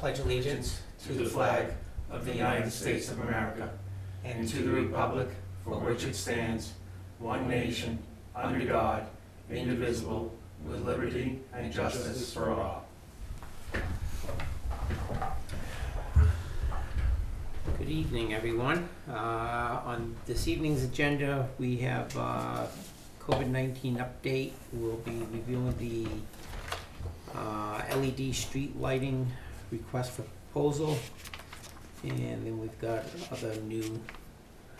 pledge allegiance to the flag of the United States of America and to the republic for which it stands, one nation, under God, indivisible, with liberty and justice for all. Good evening, everyone. On this evening's agenda, we have COVID-19 update. We'll be reviewing the LED street lighting request for proposal, and then we've got other new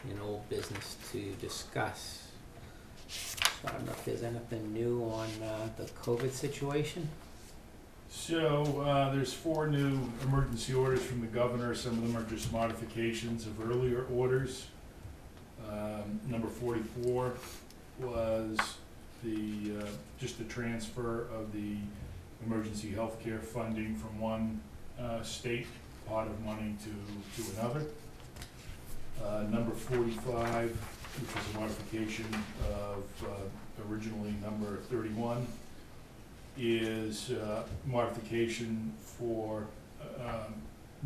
and old business to discuss. So I don't know if there's anything new on the COVID situation. So there's 4 new emergency orders from the governor. Some of them are just modifications of earlier orders. Number 44 was just the transfer of the emergency health care funding from one state pot of money to another. Number 45, which was a modification of originally number 31, is modification for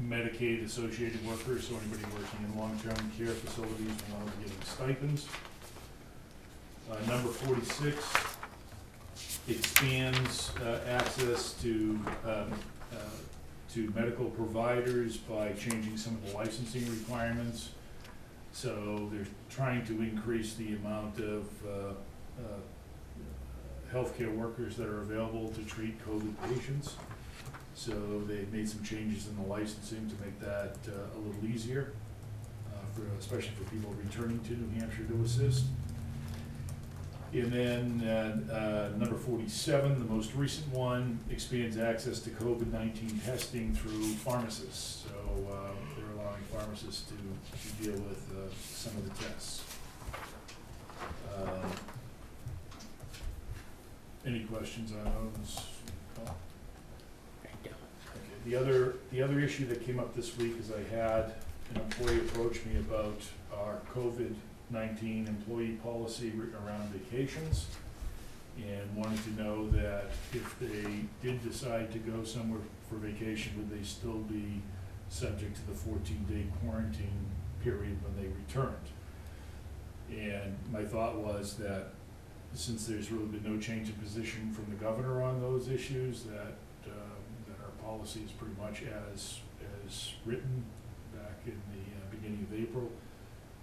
Medicaid associated workers, so anybody working in long-term care facilities will now be getting stipends. Number 46 expands access to medical providers by changing some of the licensing requirements. So they're trying to increase the amount of healthcare workers that are available to treat COVID patients. So they've made some changes in the licensing to make that a little easier, especially for people returning to New Hampshire to assist. And then number 47, the most recent one, expands access to COVID-19 testing through pharmacists. So they're allowing pharmacists to deal with some of the tests. Any questions on those? Oh. Okay. The other issue that came up this week is I had an employee approach me about our COVID-19 employee policy around vacations, and wanted to know that if they did decide to go somewhere for vacation, would they still be subject to the 14-day quarantine period when they returned. And my thought was that since there's really been no change in position from the governor on those issues, that our policy is pretty much as written back in the beginning of April.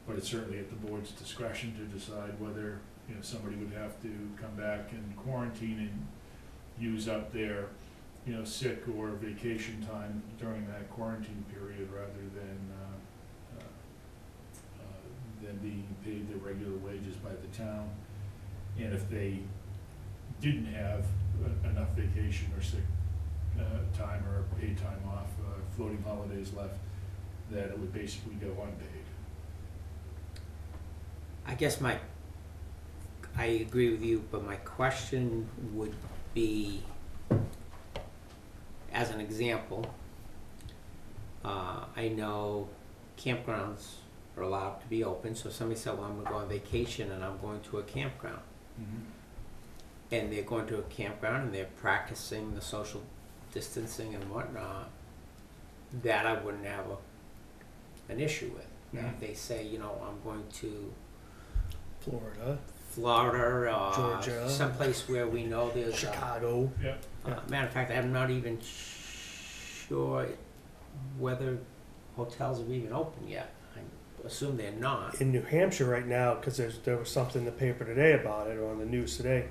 But it's certainly at the board's discretion to decide whether somebody would have to come back and quarantine and use up their sick or vacation time during that quarantine period, rather than being paid their regular wages by the town. And if they didn't have enough vacation or sick time or paid time off, floating holidays left, that it would basically go unpaid. I guess I agree with you, but my question would be, as an example, I know campgrounds are allowed to be open, so somebody said, well, I'm going to go on vacation and I'm going to a campground. Mm-hmm. And they're going to a campground and they're practicing the social distancing and whatnot, that I wouldn't have an issue with. Now, if they say, I'm going to Florida or Georgia, someplace where we know there's Chicago. matter of fact, I'm not even sure whether hotels are even open yet. I assume they're not. In New Hampshire right now, because there was something in the paper today about it, or on the news today,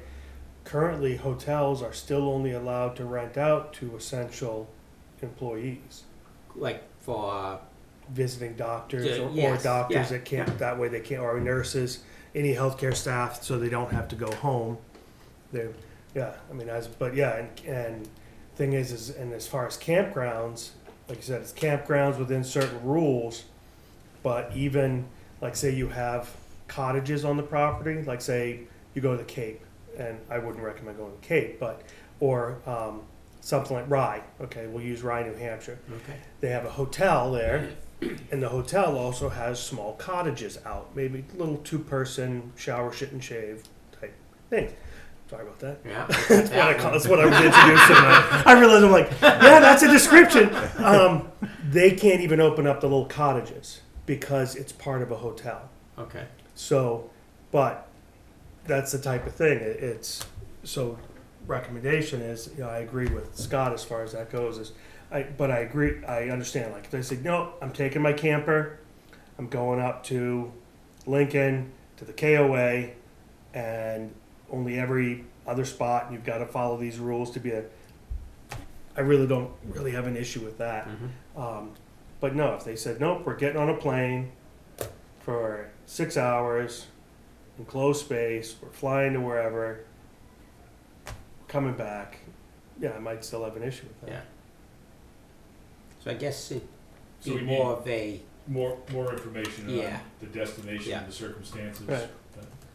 currently hotels are still only allowed to rent out to essential employees. Like for Visiting doctors or yes, doctors yeah, that can't, yeah. that way they can't, or nurses, any healthcare staff, so they don't have to go home. And thing is, and as far as campgrounds, like you said, it's campgrounds within certain rules, but even, like say you have cottages on the property, like say you go to the Cape, and I wouldn't recommend going to the Cape, or something like Rye, okay, we'll use Rye, New Hampshire. Okay. They have a hotel there, and the hotel also has small cottages out, maybe little 2-person shower, shit and shave type things. Sorry about that. Yeah. That's what I was introducing. I realized I'm like, yeah, that's a description. They can't even open up the little cottages because it's part of a hotel. Okay. So, but that's the type of thing. It's so. Recommendation is, I agree with Scott as far as that goes. But I agree. I understand. Like if they say, no, I'm taking my camper. I'm going up to Lincoln to the KOA, and only every other spot, and you've got to follow these rules to be a. I really don't really have an issue with that. Mm-hmm. But no, if they said, nope, we're getting on a plane for 6 hours, enclosed space, we're flying to wherever, coming back, yeah, I might still have an issue with that. Yeah. So I guess it'd So be we more need of a, more information Yeah. on the destination Yeah. and the circumstances. Right.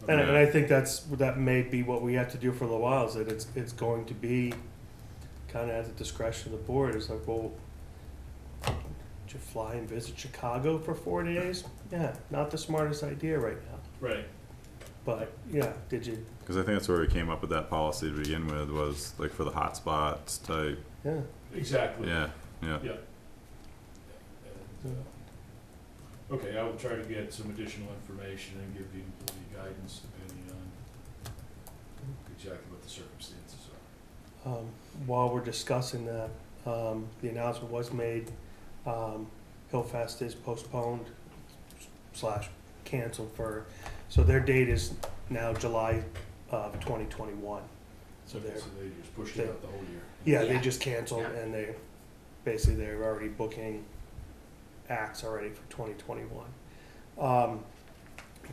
Okay. And I think that may be what we have to do for a little while, is that it's going to be kind of at the discretion of the board. It's like, well, did you fly and visit Chicago for 4 days? Yeah, not the smartest idea right now. Right. But, yeah, did you, Because I think that's where we came up with that policy to begin with, was like for the hot spots type. yeah. Exactly. Yeah, yeah. Yeah. And, okay, I will try to get some additional information and give the employee guidance depending on exactly what the circumstances are. While we're discussing that, the announcement was made, Hillfest is postponed / canceled so their date is now July of 2021. So Okay, they're, so they just pushed it out the whole year. yeah, they Yeah. just canceled, Yeah. and they're already booking acts already for 2021.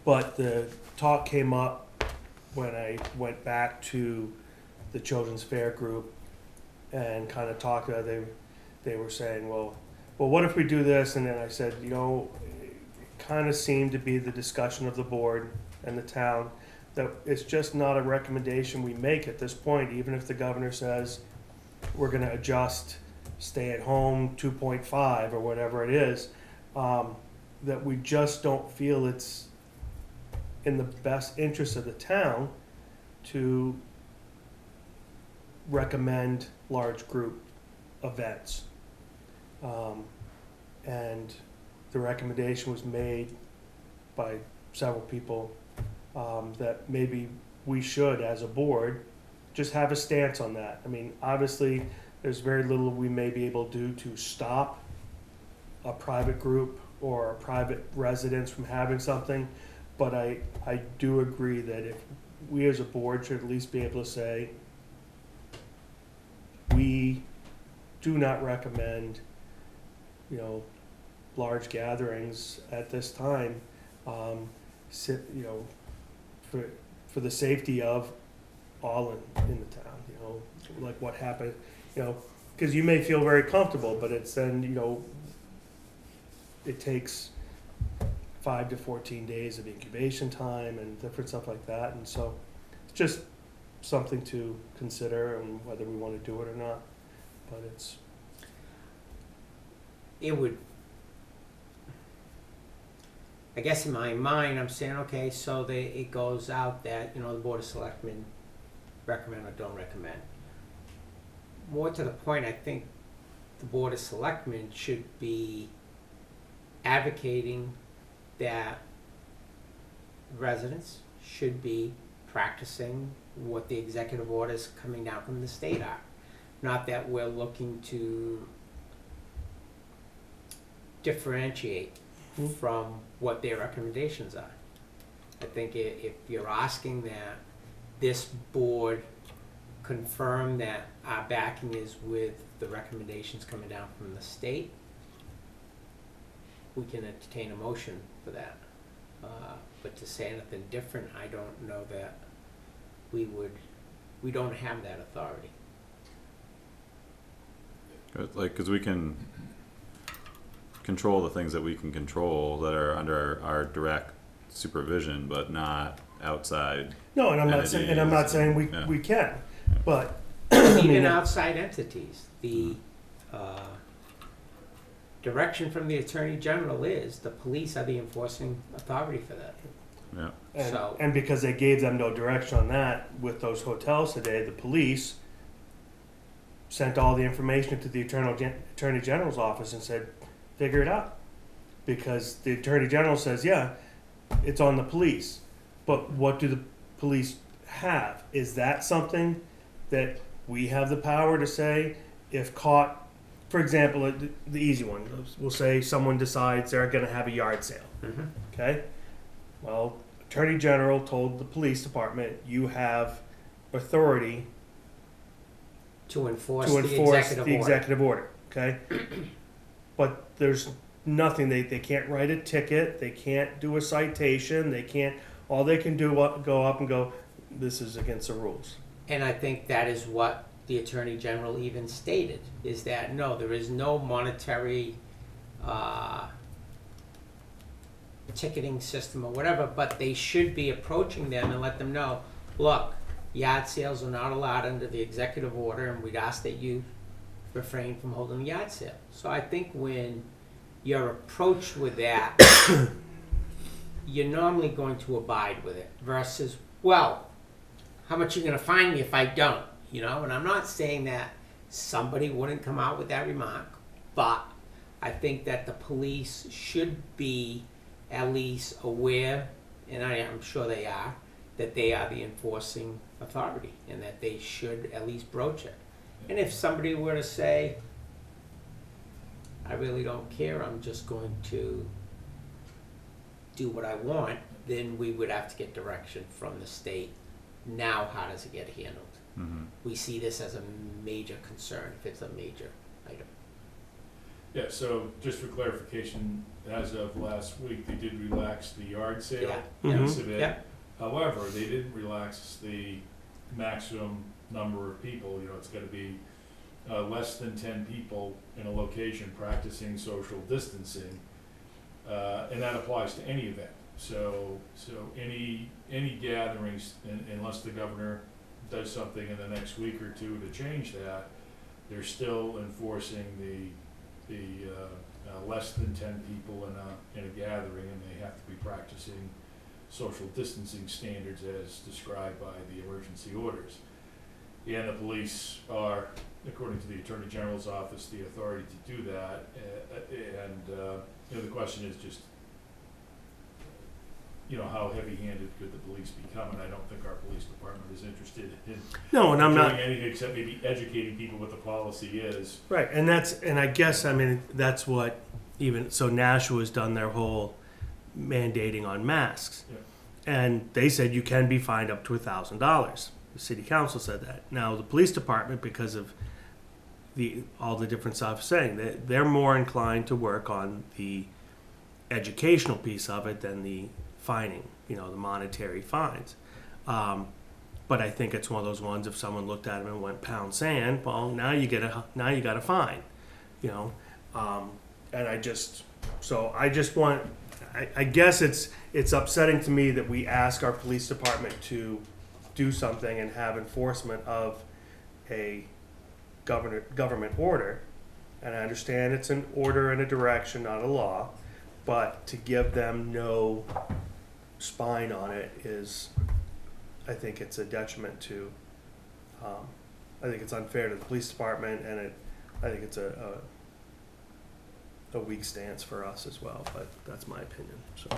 But the talk came up when I went back to the Children's Fair group and kind of talked about it. They were saying, well, what if we do this? And then I said, it kind of seemed to be the discussion of the board and the town that it's just not a recommendation we make at this point, even if the governor says we're going to adjust stay at home 2.5 or whatever it is, that we just don't feel it's in the best interest of the town to recommend large group events. And the recommendation was made by several people that maybe we should, as a board, just have a stance on that. I mean, obviously, there's very little we may be able to do to stop a private group or a private residence from having something, but I do agree that if we as a board should at least be able to say, we do not recommend, large gatherings at this time, for the safety of all in the town, like what happened, because you may feel very comfortable, but it's then, it takes 5 to 14 days of incubation time and different stuff like that, and so it's just something to consider and whether we want to do it or not, but it would, I guess in my mind, I'm saying, okay, so it goes out that, the Board of Selectmen recommend or don't recommend. More to the point, I think the Board of Selectmen should be advocating that residents should be practicing what the executive orders coming down from the state are. Not that we're looking to differentiate from what their recommendations are. I think if you're asking that this board confirm that our backing is with the recommendations coming down from the state, we can entertain a motion for that. But to say anything different, I don't know that we don't have that authority. Because we can control the things that we can control that are under our direct supervision, but not outside. no, and I'm not saying Yeah. we can, but Even outside entities, the direction from the Attorney General is the police are the enforcing authority for that. Yeah. And, So- and because they gave them no direction on that with those hotels today, the police sent all the information to the Attorney General's office and said, figure it out. Because the Attorney General says, yeah, it's on the police. But what do the police have? Is that something that we have the power to say if caught? For example, the easy one, we'll say someone decides they're going to have a yard sale. Mhm. Okay? Well, Attorney General told the police department, you have authority To enforce to the enforce executive the order. executive order. Okay? But there's nothing, they can't write a ticket, they can't do a citation, they can't, all they can do go up and go, this is against the rules. And I think that is what the Attorney General even stated, is that, no, there is no monetary ticketing system or whatever, but they should be approaching them and let them know, look, yard sales are not allowed under the executive order, and we'd ask that you refrain from holding a yard sale. So I think when you're approached with that, you're normally going to abide with it versus, well, how much are you going to fine me if I don't? You know, and I'm not saying that somebody wouldn't come out with that remark, but I think that the police should be at least aware, and I'm sure they are, that they are the enforcing authority and that they should at least broach it. And if somebody were to say, I really don't care, I'm just going to do what I want, then we would have to get direction from the state. Now, how does it get handled? Mm-hmm. We see this as a major concern if it's a major item. Yeah, so just for clarification, as of last week, they did relax the yard sale Yeah. piece Mhm. of it. Yeah. However, they didn't relax the maximum number of people, you know, it's gotta be less than 10 people in a location practicing social distancing. And that applies to any event. So any gatherings, unless the governor does something in the next week or two to change that, they're still enforcing the less than 10 people in a gathering, and they have to be practicing social distancing standards as described by the emergency orders. And the police are, according to the Attorney General's office, the authority to do that. You know, the question is just, you know, how heavy-handed could the police become? And I don't think our police department is interested in No, and I'm doing not, anything except maybe educating people what the policy is. right, and I guess, I mean, that's what even, so Nashua's done their whole mandating on masks. Yeah. And they said you can be fined up to $1,000. The city council said that. Now, the police department, because of all the different stuff saying, that they're more inclined to work on the educational piece of it than the fining, you know, the monetary fines. But I think it's one of those ones, if someone looked at them and went pound sand, well, now you got a fine, you know. And I just want, I guess it's upsetting to me that we ask our police department to do something and have enforcement of a government order. And I understand it's an order and a direction, not a law, but to give them no spine on it is, I think it's a detriment to, I think it's unfair to the police department, and I think it's a weak stance for us as well, but that's my opinion, so.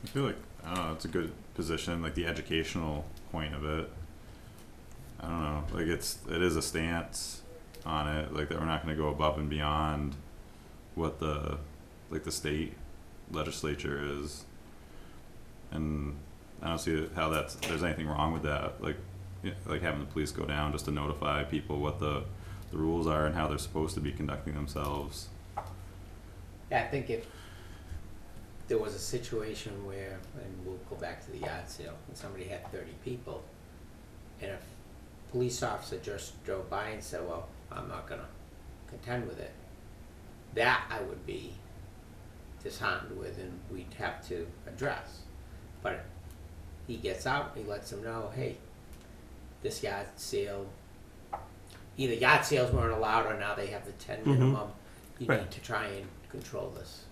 I feel like, I don't know, it's a good position, like the educational point of it. I don't know, like it is a stance on it, like that we're not gonna go above and beyond what the state legislature is. And I don't see how there's anything wrong with that, like having the police go down just to notify people what the rules are and how they're supposed to be conducting themselves. Yeah, I think if there was a situation where, and we'll go back to the yard sale, and somebody had 30 people, and a police officer just drove by and said, well, I'm not gonna contend with it, that I would be disheartened with and we'd have to address. But he gets out, he lets them know, hey, this yard sale, either yard sales weren't allowed or now they have the 10 minimum. You Right. need to try and control this.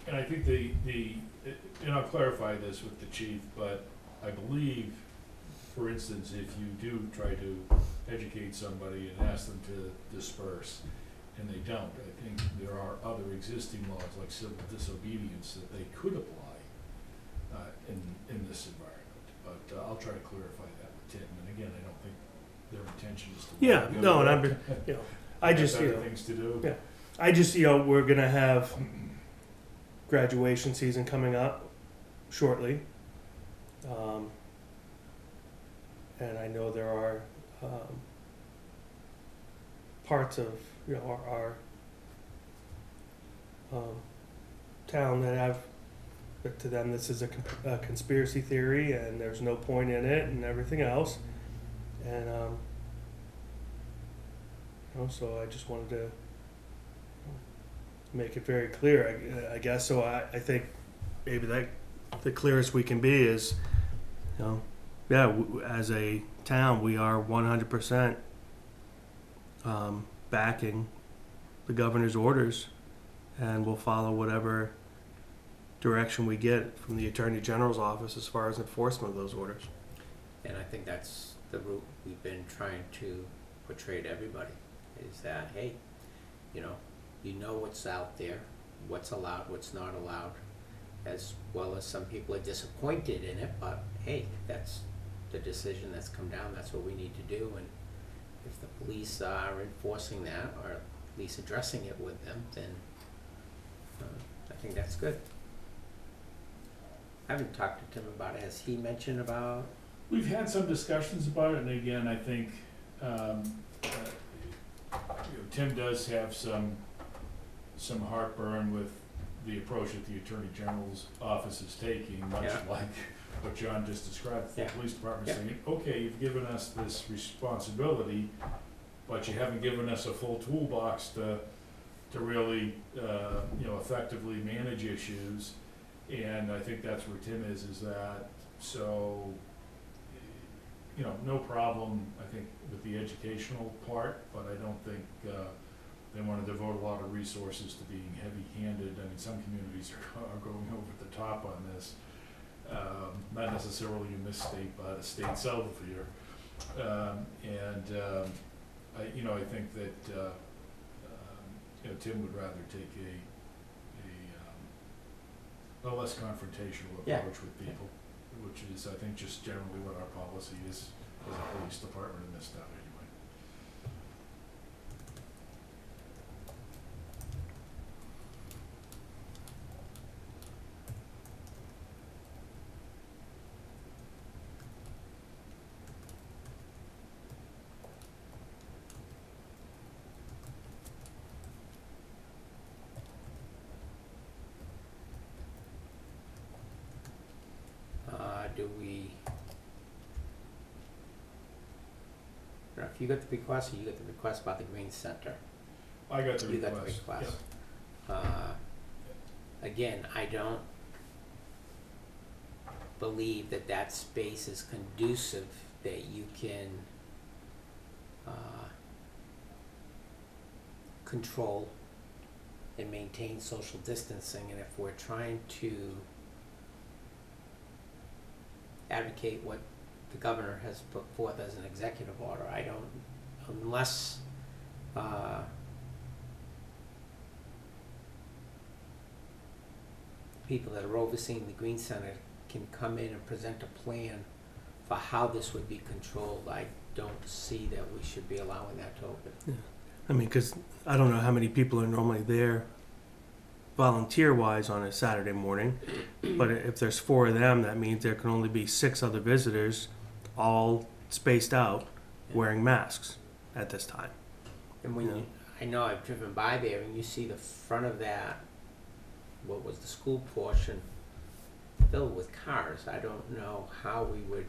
And I think and I'll clarify this with the chief, but I believe, for instance, if you do try to educate somebody and ask them to disperse, and they don't, I think there are other existing laws like civil disobedience that they could apply in this environment. But I'll try to clarify that with Tim. And again, I don't think their intention is to. Yeah, no, and I'm, you know, I just, you Better know, things to do. Yeah. I just, you know, we're gonna have graduation season coming up shortly. And I know there are, parts of, you know, our town that have, but to them, this is a conspiracy theory and there's no point in it and everything else. And, you know, so I just wanted to make it very clear, I guess. So I think maybe that the clearest we can be is, you know, yeah, as a town, we are 100% backing the governor's orders, and we'll follow whatever direction we get from the Attorney General's office as far as enforcement of those orders. And I think that's the route we've been trying to portray to everybody, is that, hey, you know what's out there, what's allowed, what's not allowed, as well as some people are disappointed in it, but hey, that's the decision that's come down, that's what we need to do, and if the police are enforcing that, or at least addressing it with them, then I think that's good. I haven't talked to Tim about it. Has he mentioned about? We've had some discussions about it, and again, I think, you know, Tim does have some heartburn with the approach that the Attorney General's office is taking, much Yeah. like what John just described. The Yeah. police department Yeah. saying, okay, you've given us this responsibility, but you haven't given us a full toolbox to really, you know, effectively manage issues. And I think that's where Tim is that, so, you know, no problem, I think, with the educational part, but I don't think, they wanna devote a lot of resources to being heavy-handed. I mean, some communities are going over the top on this. Not necessarily in this state, but a state south of here. I think that, you know, Tim would rather take a less confrontational Yeah. approach with people, which is, I think, just generally what our policy is as a police department in this town anyway. Do we? If you got the request, or you got the request about the Green Center? I got the You got the request. request. Again, I don't believe that space is conducive that you can control and maintain social distancing, and if we're trying to advocate what the governor has put forth as an executive order, I don't, unless people that are overseeing the Green Center can come in and present a plan for how this would be controlled, I don't see that we should be allowing that to open. I mean, because I don't know how many people are normally there volunteer-wise on a Saturday morning, but if there's 4 of them, that means there can only be 6 other visitors, all spaced out, wearing masks at this time. And when Yeah. I know I've driven by there and you see the front of that, what was the school portion, filled with cars, I don't know how we would,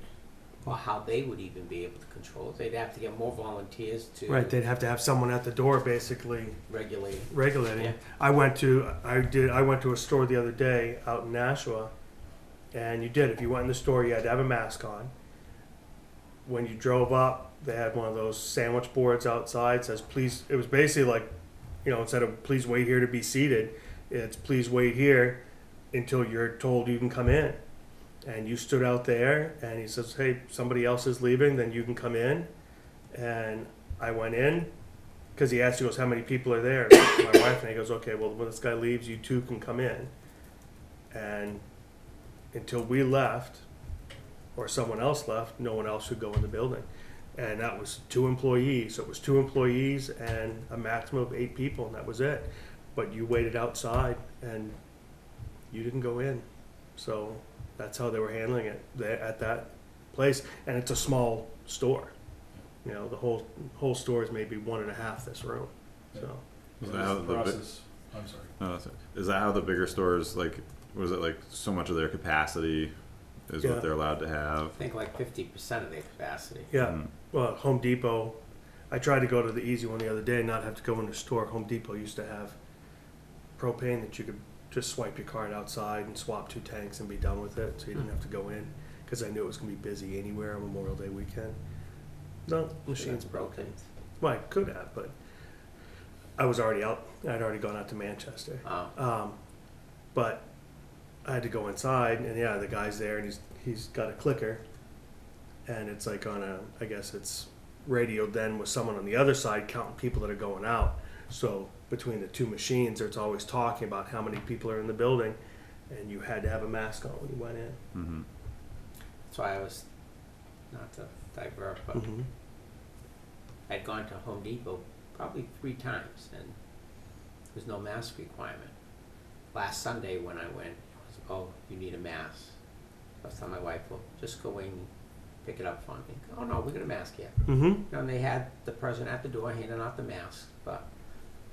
or how they would even be able to control it. They'd have to get more volunteers to Right, they'd have to have someone at the door basically regulate it. regulating. Yeah. I went to a store the other day out in Nashua, and if you went in the store, you had to have a mask on. When you drove up, they had one of those sandwich boards outside, says please, it was basically like, you know, instead of please wait here to be seated, it's please wait here until you're told you can come in. And you stood out there, and he says, hey, somebody else is leaving, then you can come in. And I went in, because he asked, he goes, how many people are there? And my wife, and he goes, okay, well, when this guy leaves, you two can come in. And until we left, or someone else left, no one else would go in the building. And that was 2 employees. So it was 2 employees and a maximum of 8 people, and that was it. But you waited outside, and you didn't go in. So that's how they were handling it there at that place. And it's a small store. You know, the whole store is maybe 1.5 this room. So Is So that it's how the the big- process, I'm sorry. No, that's it. Is that how the bigger stores, like, was it like so much of their capacity is Yeah. what they're allowed to have? I think like 50% of their capacity. yeah. Mm. Well, Home Depot, I tried to go to the easy one the other day and not have to go in the store. Home Depot used to have propane that you could just swipe your card outside and swap 2 tanks and be done with it, so you didn't have to go in. Because I knew it was going to be busy anywhere on Memorial Day weekend. No, machine's broken. Well, I could have, but I was already out. I'd already gone out to Manchester. Oh, But I had to go inside, and yeah, the guy's there, and he's got a clicker, and it's like on a, I guess it's radioed then with someone on the other side counting people that are going out. So between the 2 machines, it's always talking about how many people are in the building, and you had to have a mask on when you went in. Mm-hmm. that's why I was, not to divert, but Mm-hmm. I'd gone to Home Depot probably 3 times, and there was no mask requirement. Last Sunday when I went, it was, oh, you need a mask. I was telling my wife, well, just go in, pick it up for me. Oh no, we got a mask here. Mm-hmm. You know, and they had the person at the door handing out the mask, but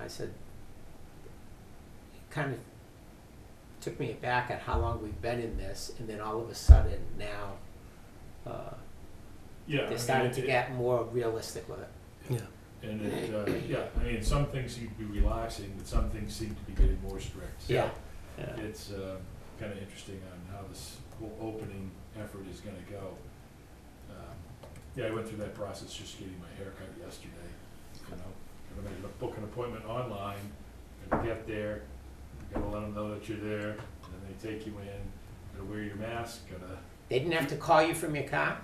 I said, it kind of took me aback at how long we've been in this, and then all of a sudden now, Yeah. I they're mean, starting to get more realistic with it. Yeah. And it, yeah, I mean, some things seem to be relaxing, but some things seem to be getting more strict. So Yeah. it's kind of interesting on how this whole opening effort is going to go. Yeah, I went through that process just getting my hair cut yesterday. You know, gotta book an appointment online, gotta get there, gotta let them know that you're there, and then they take you in, gotta wear your mask, gotta. They didn't have to call you from your car?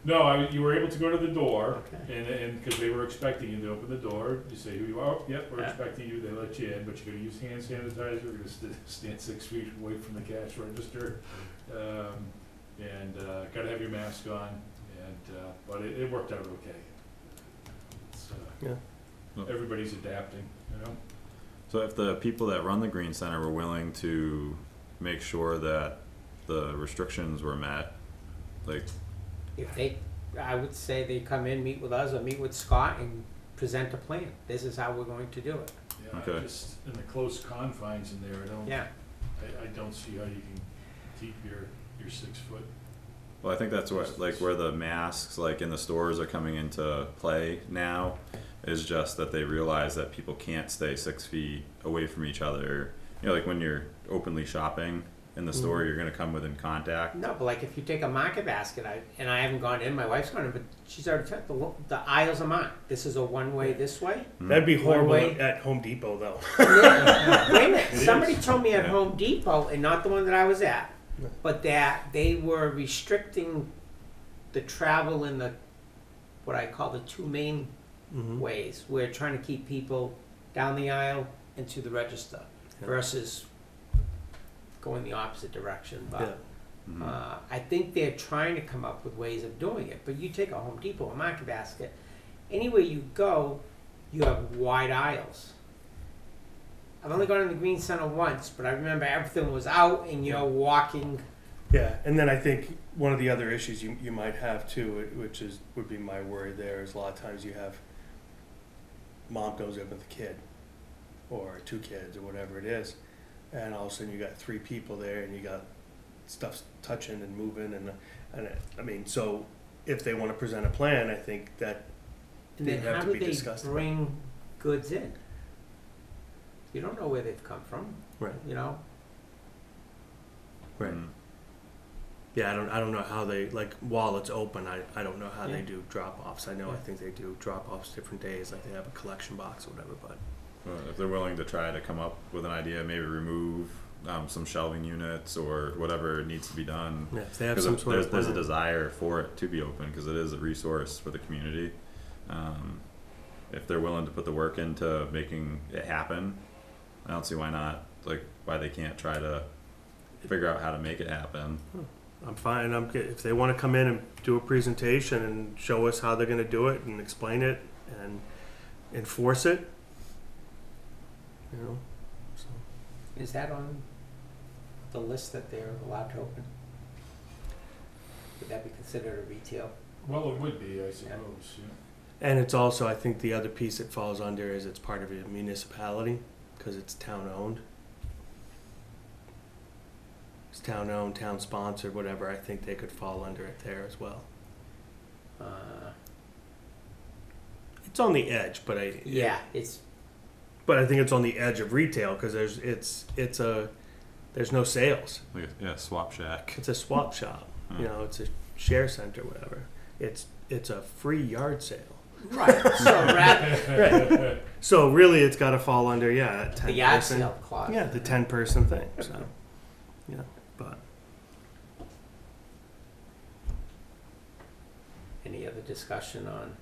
No, you were able to go to the door, Okay. and because they were expecting you to open the door, you say who you are. Oh, yep, we're Yeah. expecting you. They let you in, but you got to use hand sanitizer. You're gonna stand 6 feet away from the cash register, and got to have your mask on. And but it worked out okay. It's, Yeah. everybody's adapting, you know. So if the people that run the Green Center were willing to make sure that the restrictions were met, like, If they, I would say they come in, meet with us, or meet with Scott and present a plan. This is how we're going to do it. Yeah, Okay. just in the close confines in there, Yeah, I don't see how you can keep your 6 foot. well, I think that's what, like, where the masks, like, in the stores are coming into play now, is just that they realize that people can't stay 6 feet away from each other. You know, like when you're openly shopping in the store, you're gonna come within contact. no, but like if you take a market basket, and I haven't gone in, my wife's gone in, but she's already checked, the aisles are marked. This is a one-way this way. That'd be horrible way. at Home Depot, though. Wait a minute, It somebody is. told me at Yeah. Home Depot, and not the one that I was at, Yeah. but that they were restricting the travel in the, what I call the 2 main Mm-hmm. ways. We're trying to keep people down the aisle and to the register Yeah. versus going the opposite direction. Yeah. But Mhm. I think they're trying to come up with ways of doing it. But you take a Home Depot, a Market Basket, anywhere you go, you have wide aisles. I've only gone in the Green Center once, but I remember everything was out and you're walking. Yeah, and then I think one of the other issues you might have too, which would be my worry there, is a lot of times you have mom goes in with a kid, or 2 kids, or whatever it is, and all of a sudden you got 3 people there, and you got stuff touching and moving, I mean, so if they want to present a plan, I think that And They'd then have how to do be they discussed. bring goods in? You don't know where they've come from, right, you know? right. Mhm. Yeah, I don't know how they, like, while it's open, I don't know how they Yeah. do drop-offs. I know I Yeah. think they do drop-offs different days, like they have a collection box or whatever, but Well, if they're willing to try to come up with an idea, maybe remove some shelving units or whatever needs to be done. Yeah, if they have Because some sort of there's a plan. desire for it to be open because it is a resource for the community. If they're willing to put the work into making it happen, I don't see why not. Like why they can't try to figure out how to make it happen. I'm fine. If they want to come in and do a presentation and show us how they're going to do it and explain it and enforce it, you know. So. Is that on the list that they're allowed to open? Would that be considered a retail? Well, it would be, I suppose, yeah. And it's also, I think the other piece it falls under is it's part of a municipality because it's town owned. It's town owned, town sponsored, whatever. I think they could fall under it there as well. It's on the edge, but Yeah, it's, but I think it's on the edge of retail because there's no sales. Like swap shack. It's a swap shop. You know, it's a share center, whatever. It's a free yard sale. right, so Right. So really, it's got to fall under that 10 the yard person. sale clause. Yeah, the 10-person thing. So, yeah, but Any other discussion on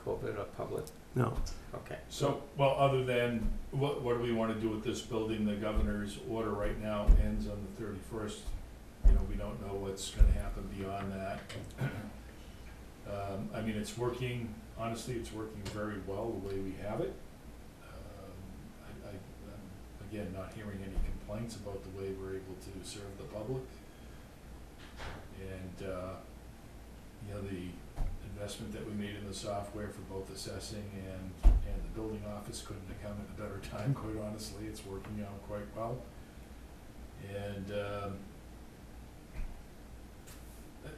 COVID or public? no. Okay. So, well, other than, what do we wanna do with this building? The governor's order right now ends on the 31st. You know, we don't know what's gonna happen beyond that. I mean, it's working, honestly, it's working very well the way we have it. I'm, again, not hearing any complaints about the way we're able to serve the public. And, you know, the investment that we made in the software for both assessing and the building office couldn't have come at a better time, quite honestly. It's working out quite well. And,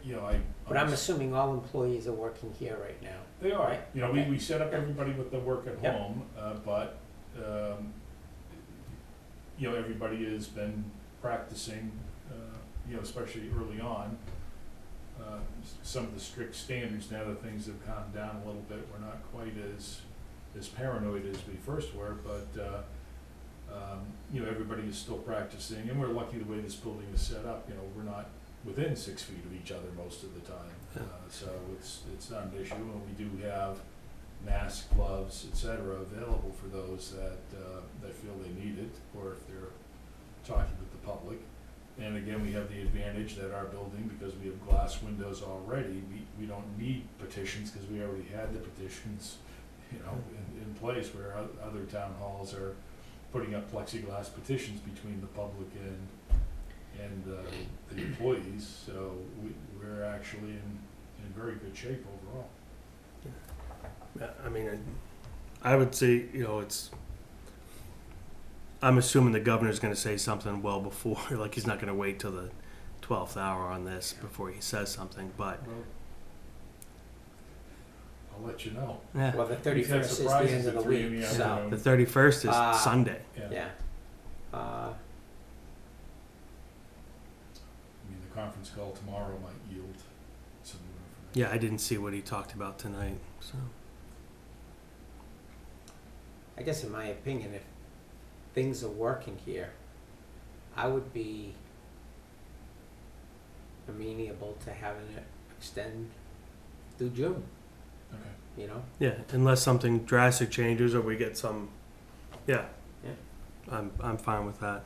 you know, But I'm assuming all employees are working here right now. they are, right? you know, Okay. we set up everybody with the work at Yep. home, but, you know, everybody has been practicing, you know, especially early on, some of the strict standards. Now that things have calmed down a little bit, we're not quite as paranoid as we first were, but, you know, everybody is still practicing, and we're lucky the way this building is set up. You know, we're not within 6 feet of each other most of the time. Yeah. So it's not an issue, and we do have masks, gloves, et cetera, available for those that feel they need it, or if they're talking with the public. And again, we have the advantage that our building, because we have glass windows already, we don't need petitions, because we already had the petitions, you know, in place, where other town halls are putting up plexiglass petitions between the public and the employees. So we're actually in very good shape overall. Yeah, I mean, I would say, you know, I'm assuming the governor's going to say something well before, like he's not going to wait till the 12th hour on this before he says something, but Well, I'll let you know. yeah. Well, the We've had 31st is the surprises end of at the 3 in week, the so, afternoon. The 31st is Sunday. yeah. I mean, the conference call tomorrow might yield some new information. Yeah, I didn't see what he talked about tonight, so. I guess in my opinion, if things are working here, I would be amenable to having it extend through June, Okay. you know? Yeah, unless something drastic changes or we get some, yeah. Yeah. I'm fine with that.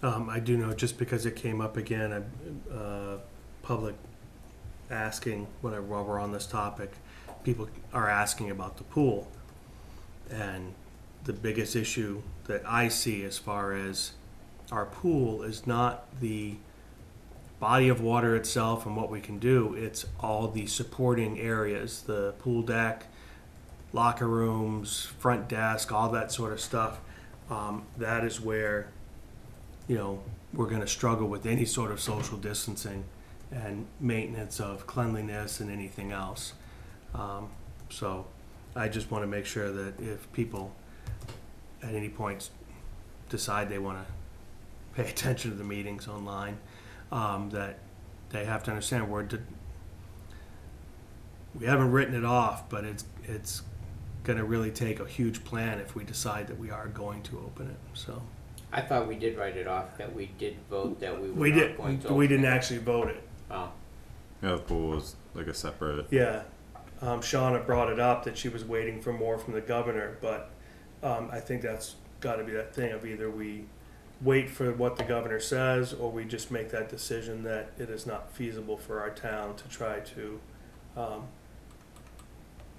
I do know, just because it came up again, public asking, whenever while we're on this topic, people are asking about the pool. And the biggest issue that I see as far as our pool is not the body of water itself and what we can do, it's all the supporting areas, the pool deck, locker rooms, front desk, all that sort of stuff. That is where, you know, we're going to struggle with any sort of social distancing and maintenance of cleanliness and anything else. So I just want to make sure that if people at any point decide they want to pay attention to the meetings online, that they have to understand we haven't written it off, but it's going to really take a huge plan if we decide that we are going to open it. So I thought we did write it off, that we did vote that we were we not going to. we open didn't it. actually vote it. Oh, Yeah, the pool was like a separate. Yeah, Shauna brought it up that she was waiting for more from the governor, but I think that's got to be that thing of either we wait for what the governor says, or we just make that decision that it is not feasible for our town to try to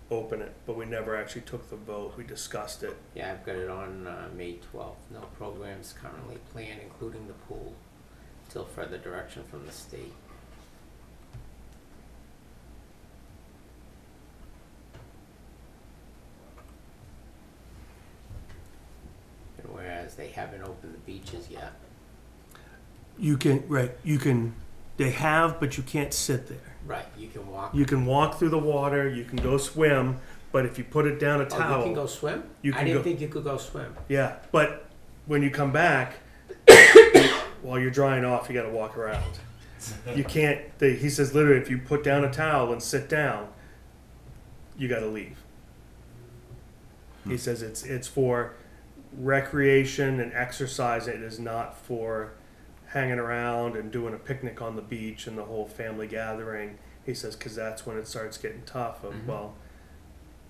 open it. But we never actually took the vote. We discussed it. yeah, I've got it on May 12th. No programs currently planned, including the pool, till further direction from the state. And whereas they haven't opened the beaches yet. You can. They have, but you can't sit there. Right, you can walk. You can walk through the water. You can go swim, but if you put it down a Oh, towel, you can go swim? you I can didn't go- think you could go swim. yeah. But when you come back, while you're drying off, you got to walk around. You can't. He says literally, if you put down a towel and sit down, you got to leave. He says it's for recreation and exercise. It is not for hanging around and doing a picnic on the beach and the whole family gathering. He says because that's when it starts getting tough. Of Mhm. well,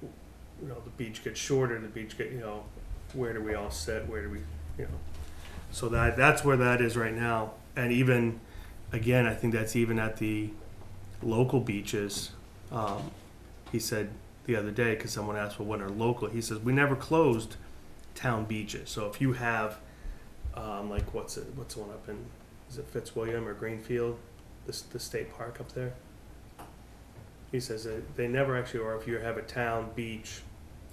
you know, the beach gets shorter. The beach get where do we all sit? Where do we So that's where that is right now. And even again, I think that's even at the local beaches. He said the other day, because someone asked, well, what are local? He says, we never closed town beaches. So if you have, like, what's the one up in, is it Fitzwilliam or Greenfield, the state park up there? He says that they never actually, or if you have a town beach,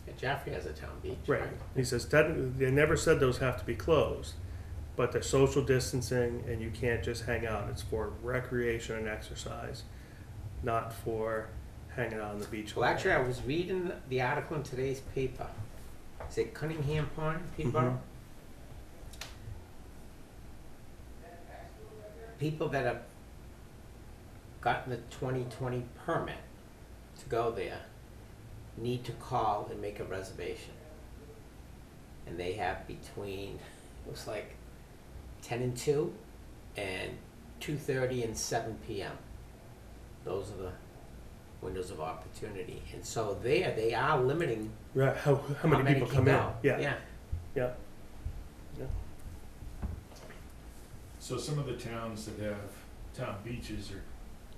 Yeah, Jaffrey has a town beach. right? He says they never said those have to be closed, but they're social distancing, and you can't just hang out. It's for recreation and exercise, not for hanging out on the beach. Well, actually, I was reading the article in today's paper. Is it Cunningham Pond, Peterborough? People that have gotten the 2020 permit to go there need to call and make a reservation. And they have between, looks like 10 and 2 and 2:30 and 7 p.m. Those are the windows of opportunity. And so there, they are limiting Right? How many people can come in? go. Yeah. So some of the towns that have town beaches are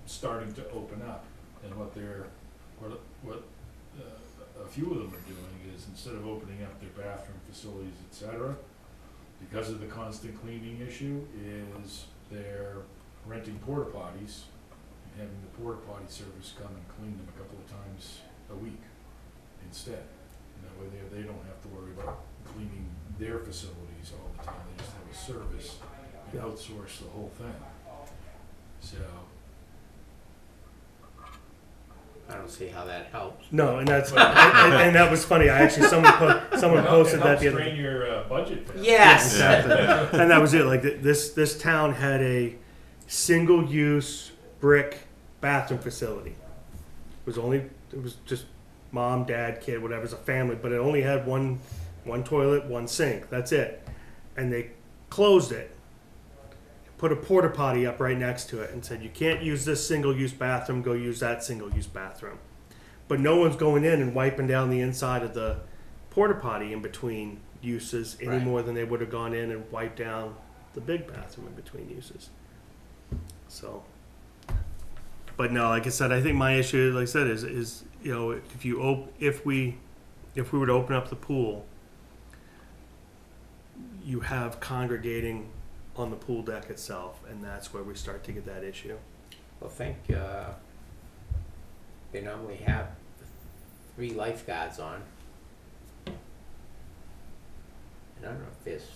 starting to open up, and what a few of them are doing is, instead of opening up their bathroom facilities, etc., because of the constant cleaning issue, is they're renting porta potties and having the porta potty service come and clean them a couple of times a week instead. And that way they don't have to worry about cleaning their facilities all the time. They just have a service and outsource the whole thing. So, I don't see how that helps. No, and that's and that was funny. I actually someone posted that the it other helps drain your budget. There. Yes. Exactly. And that was it. Like this town had a single-use brick bathroom facility. It was just mom, dad, kid, whatever. It's a family, but it only had one toilet, one sink. That's it. And they closed it, put a porta potty up right next to it, and said, you can't use this single-use bathroom, go use that single-use bathroom. But no one's going in and wiping down the inside of the porta potty in between uses any Right. more than they would have gone in and wiped down the big bathroom in between uses. So, but no, like I said, I think my issue, like I said, is if we were to open up the pool, you have congregating on the pool deck itself, and that's where we start to get that issue. Well, they normally have 3 lifeguards on. And I don't know if there's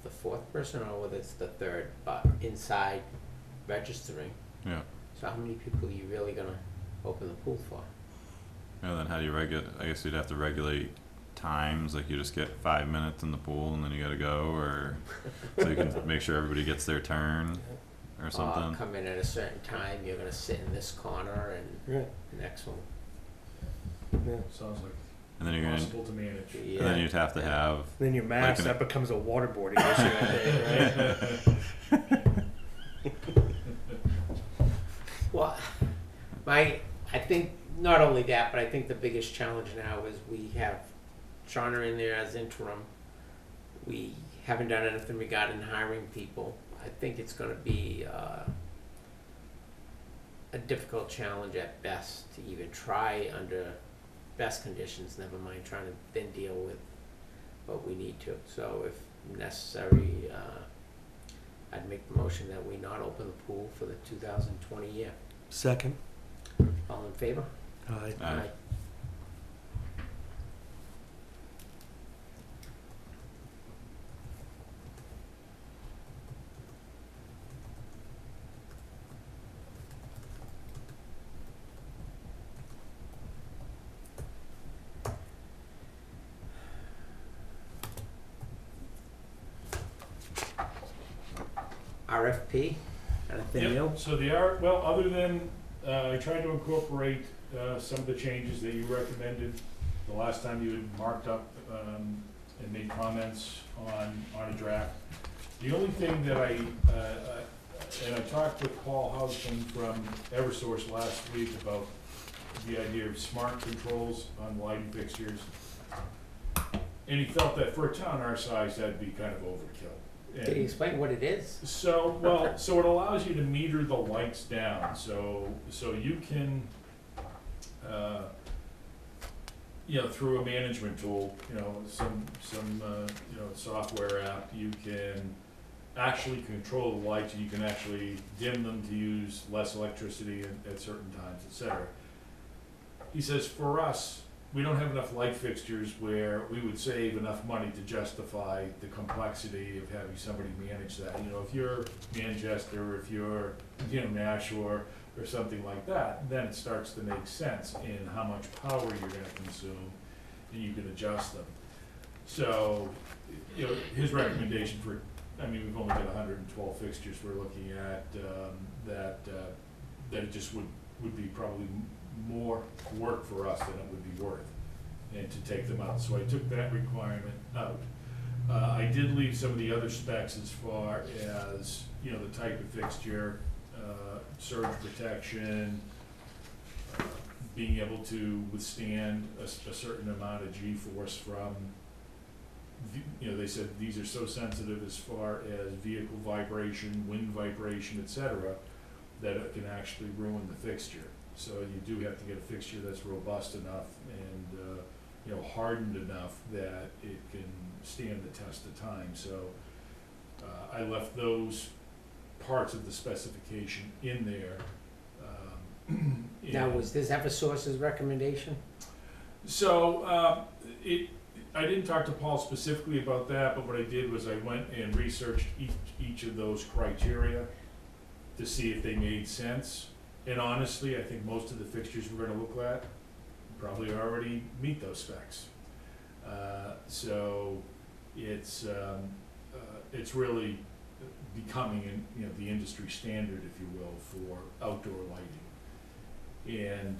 the 4th person or whether it's the 3rd, but inside registering. Yeah. So how many people are you really gonna open the pool for? And then how do you regulate? I guess you'd have to regulate times. Like you just get 5 minutes in the pool and then you gotta go, or so you can make sure everybody gets their turn or something. Come in at a certain time, you're gonna sit in this corner and Right. the next one. Yeah. Sounds like And then you're gonna, possible to manage. and then you'd have to have, Then your mask, an- that becomes a waterboarding issue, I think, right? Well, I think not only that, but I think the biggest challenge now is we have Shauna in there as interim. We haven't done anything regarding hiring people. I think it's gonna be a difficult challenge at best to even try under best conditions, never mind trying to then deal with what we need to. So if necessary, I'd make the motion that we not open the pool for the 2020 year. Second. All in favor? Aye. RFP, anything Yep, new? so they are, well, other than, I tried to incorporate, some of the changes that you recommended the last time you had marked up, and made comments on a draft. The only thing that and I talked with Paul Housen from Eversource last week about the idea of smart controls on lighting fixtures. And he felt that for a town our size, that'd be kind of overkill. Can you explain what it is? So, well, so it allows you to meter the lights down, so you can, through a management tool, some software app, you can actually control the lights, and you can actually dim them to use less electricity at certain times, et cetera. He says, for us, we don't have enough light fixtures where we would save enough money to justify the complexity of having somebody manage that. If you're Manchester, or if you're, Nashua, or something like that, then it starts to make sense in how much power you're gonna consume, and you can adjust them. So, his recommendation for, we've only got 112 fixtures we're looking at, that it just would be probably more work for us than it would be worth, and to take them out. So I took that requirement out. I did leave some of the other specs as far as, the type of fixture, surge protection, being able to withstand a certain amount of G-force from, they said these are so sensitive as far as vehicle vibration, wind vibration, et cetera, that it can actually ruin the fixture. So you do have to get a fixture that's robust enough and, hardened enough that it can stand the test of time. So I left those parts of the specification in there. Now, was this Eversource's recommendation? So I didn't talk to Paul specifically about that, but what I did was I went and researched each of those criteria to see if they made sense. And honestly, I think most of the fixtures we're gonna look at probably already meet those specs. So it's really becoming, the industry standard, if you will, for outdoor lighting. And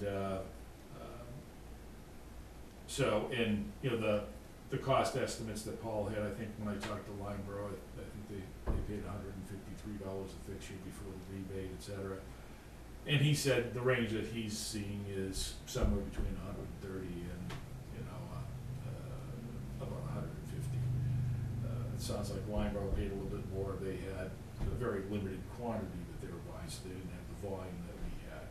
the cost estimates that Paul had, I think when I talked to Lineborough, I think they paid $153 a fixture before the rebate, et cetera. And he said the range that he's seeing is somewhere between 130 and, about 150. It sounds like Lineborough paid a little bit more. They had a very limited quantity that they were buying, so they didn't have the volume that we had.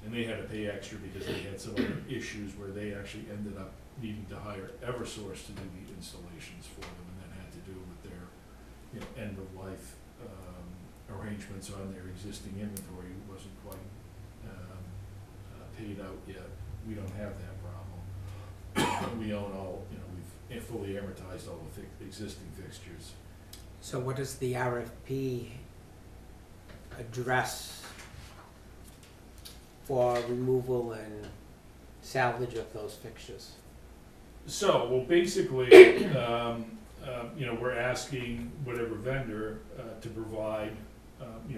And they had to pay extra because they had some other issues where they actually ended up needing to hire Eversource to do the installations for them, and that had to do with their, end of life arrangements on their existing inventory wasn't quite paid out yet. We don't have that problem. We own all, we've fully amortized all the existing fixtures. So what does the RFP address for removal and salvage of those fixtures? So, well, basically, we're asking whatever vendor to provide,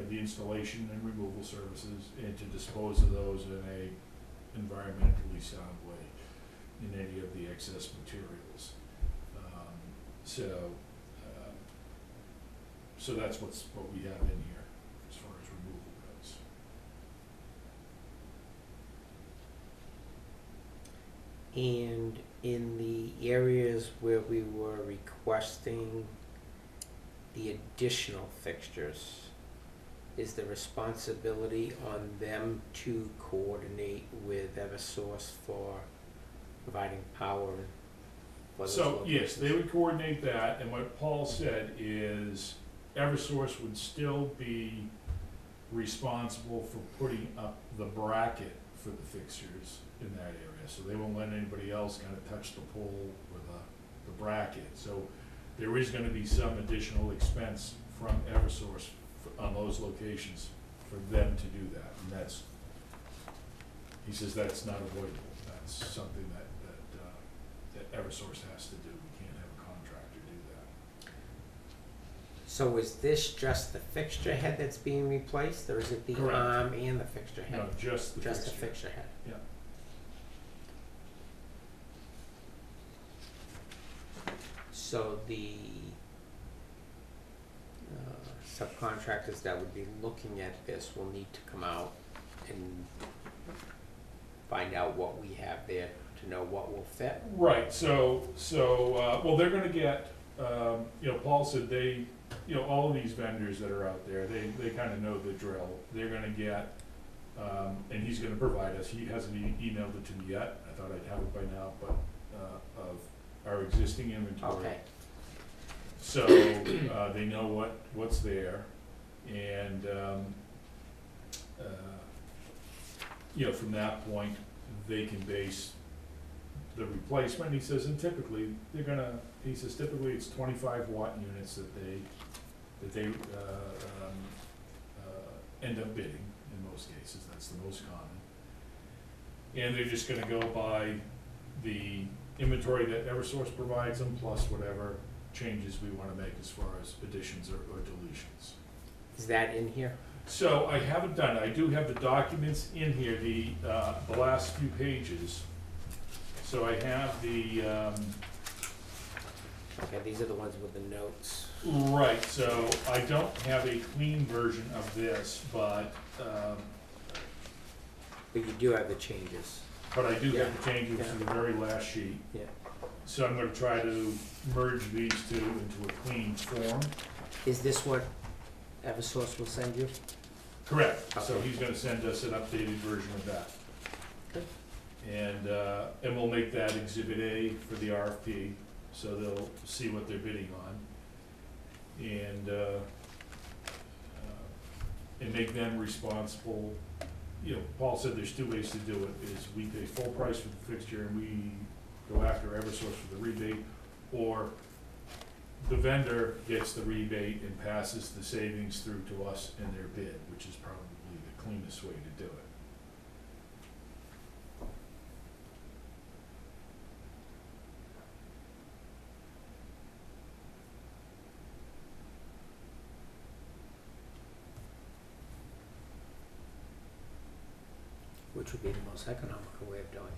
the installation and removal services, and to dispose of those in a environmentally sound way. in any of the excess materials. So that's what we have in here as far as removal goes. And in the areas where we were requesting the additional fixtures, is the responsibility on them to coordinate with Eversource for providing power for those So, yes, they locations? would coordinate that, and what Paul said is Eversource would still be responsible for putting up the bracket for the fixtures in that area. So they won't let anybody else kind of touch the pole or the bracket. So there is gonna be some additional expense from Eversource on those locations for them to do that. And that's, he says that's not avoidable. That's something that Eversource has to do. We can't have a contractor do that. So is this just the fixture head that's being replaced, or is it the Correct. arm and the fixture head? No, just the Just the fixture. fixture head? Yeah. So the subcontractors that would be looking at this will need to come out and find out what we have there to know what will fit. Right, well, they're gonna get, Paul said all of these vendors that are out there, they kinda know the drill. They're gonna get, and he's gonna provide us, he hasn't emailed it to me yet, I thought I'd have it by now, but, of our existing inventory. Okay, So, they know what's there, and, from that point, they can base the replacement. He says, and typically, typically it's 25-watt units that they end up bidding, in most cases, that's the most common. And they're just gonna go by the inventory that Eversource provides them, plus whatever changes we wanna make as far as additions or deletions. is that in here? So I haven't done it. I do have the documents in here, the last few pages. So I have the, Okay, these are the ones with the notes. right, so I don't have a clean version of this, but But you do have the changes. I do Yeah. have the changes to the very last sheet. Yeah. So I'm gonna try to merge these two into a clean form. Is this what Eversource will send you? Correct. So Okay. he's gonna send us an updated version of that. Good. And we'll make that Exhibit A for the RFP, so they'll see what they're bidding on. And make them responsible. Paul said there's two ways to do it, is we pay full price for the fixture and we go after Eversource for the rebate, or the vendor gets the rebate and passes the savings through to us in their bid, which is probably the cleanest way to do it. Which would be the most economical way of doing it.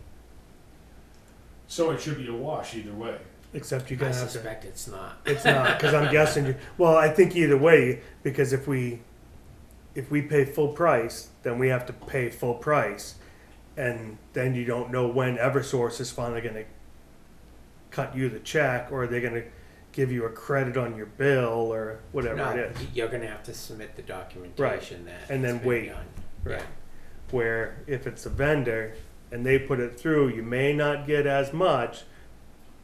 So it should be a wash either way. Except you're I gonna have to. suspect it's not. It's not, because I'm guessing you, well, I think either way, because if we pay full price, then we have to pay full price. And then you don't know when Eversource is finally gonna cut you the check, or are they gonna give you a credit on your bill, or whatever No, it is. you're gonna have to submit the documentation that And then it's been wait. done. Right. Where if it's a vendor and they put it through, you may not get as much,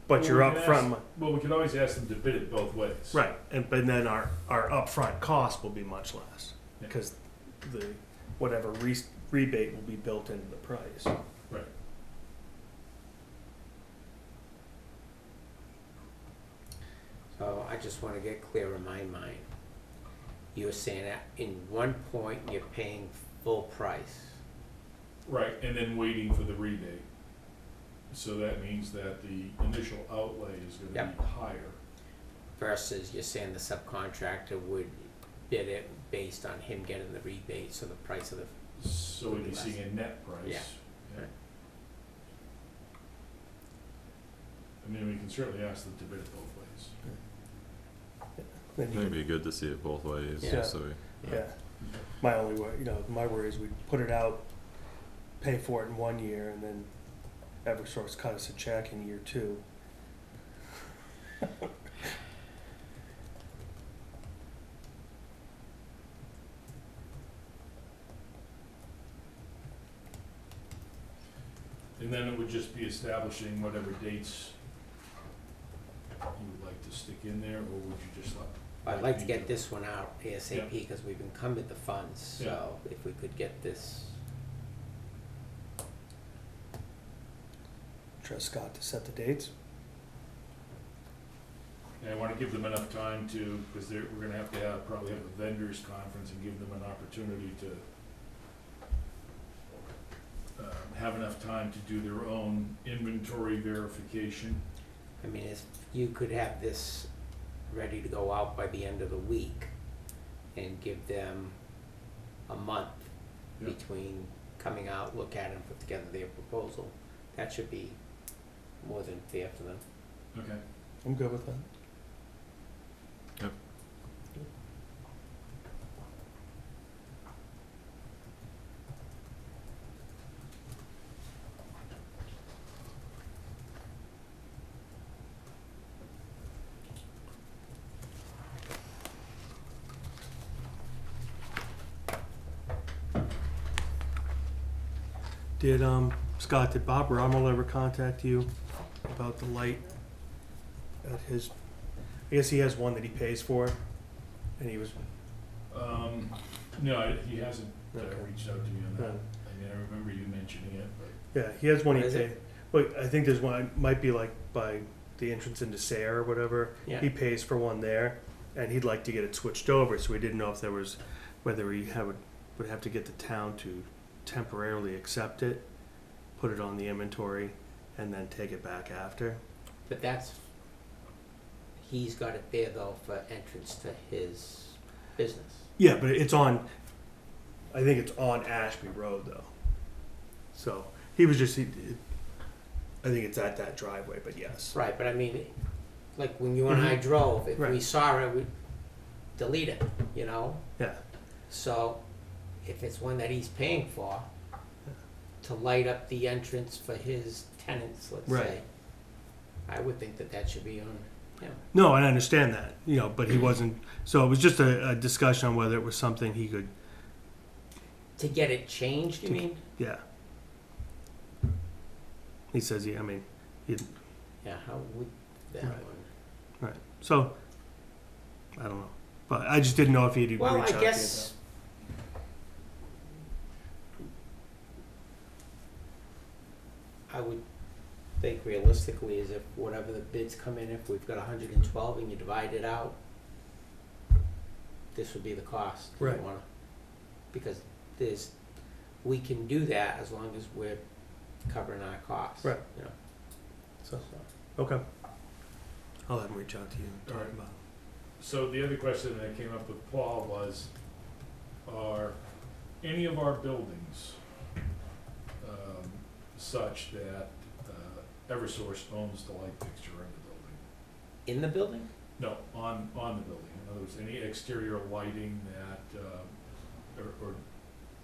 but Well, you're we up can front. Well, we can always ask them to bid it both ways. Right, but then our upfront cost will be much less, Yeah. because the, whatever rebate will be built into the price. Right. So I just wanna get clear in my mind. You were saying that in one point, you're paying full price. Right, and then waiting for the rebate. So that means that the initial outlay is gonna Yep. be higher. Versus you're saying the subcontractor would bid it based on him getting the rebate, so the price of the, So we'd be Less. seeing a net price. Yeah. Yeah. I mean, we can certainly ask them to bid it both ways. Then you It'd can- be good to see it both ways, Yeah. just so we, Yeah, my only worry, my worry is we put it out, pay for it in 1 year, and then Eversource cut us a check in year 2. And then it would just be establishing whatever dates you would like to stick in there, or would you just let? I'd like to get this one out ASAP, because we've encumbered the funds, Yeah. so if we could get this, Trust Scott to set the dates. And I wanna give them enough time to, because we're gonna have to probably have a vendors conference and give them an opportunity to have enough time to do their own inventory verification. I mean, if you could have this ready to go out by the end of the week and give them a month Yeah. between coming out, look at it, and put together their proposal, that should be more than fair for them. Okay. I'm good with that. Did Scott, did Bob Rommel ever contact you about the light at his? I guess he has one that he pays for, and he was. No, he hasn't Okay. reached out to me on that. No. I mean, I remember you mentioning it, but. Yeah, he has one he What is pays. it? Well, I think there's one, it might be like by the entrance into Sayre or whatever. Yeah. He pays for one there, and he'd like to get it switched over, so he didn't know if there was, whether he would have to get the town to temporarily accept it, put it on the inventory, and then take it back after. But he's got it there though for entrance to his business. Yeah, but it's on, I think it's on Ashby Road though. So, he was just, I think it's at that driveway, but yes. Right, but I mean, like when you and I drove, if we Right. saw it, we'd delete it, you know? Yeah, So if it's one that he's paying for, to light up the entrance for his tenants, let's Right. say, I would think that should be on him. no, I understand that, but he wasn't, so it was just a discussion on whether it was something he could, To get it changed, you To- mean? yeah. He says, yeah, I mean, Yeah, how would that Right. one? right, so, I don't know, but I just didn't know if he'd reach Well, out to I you. guess. I would think realistically is if whatever the bids come in, if we've got 112 and you divide it out, this would be the cost. You Right. wanna- Because we can do that as long as we're covering our costs. Right. You know, So, so. okay. I'll have him reach out to you and talk Alright. about it. So the other question that came up with Paul was, are any of our buildings such that Eversource owns the light fixture in the building? In the building? No, on the building. In other words, any exterior lighting that, or,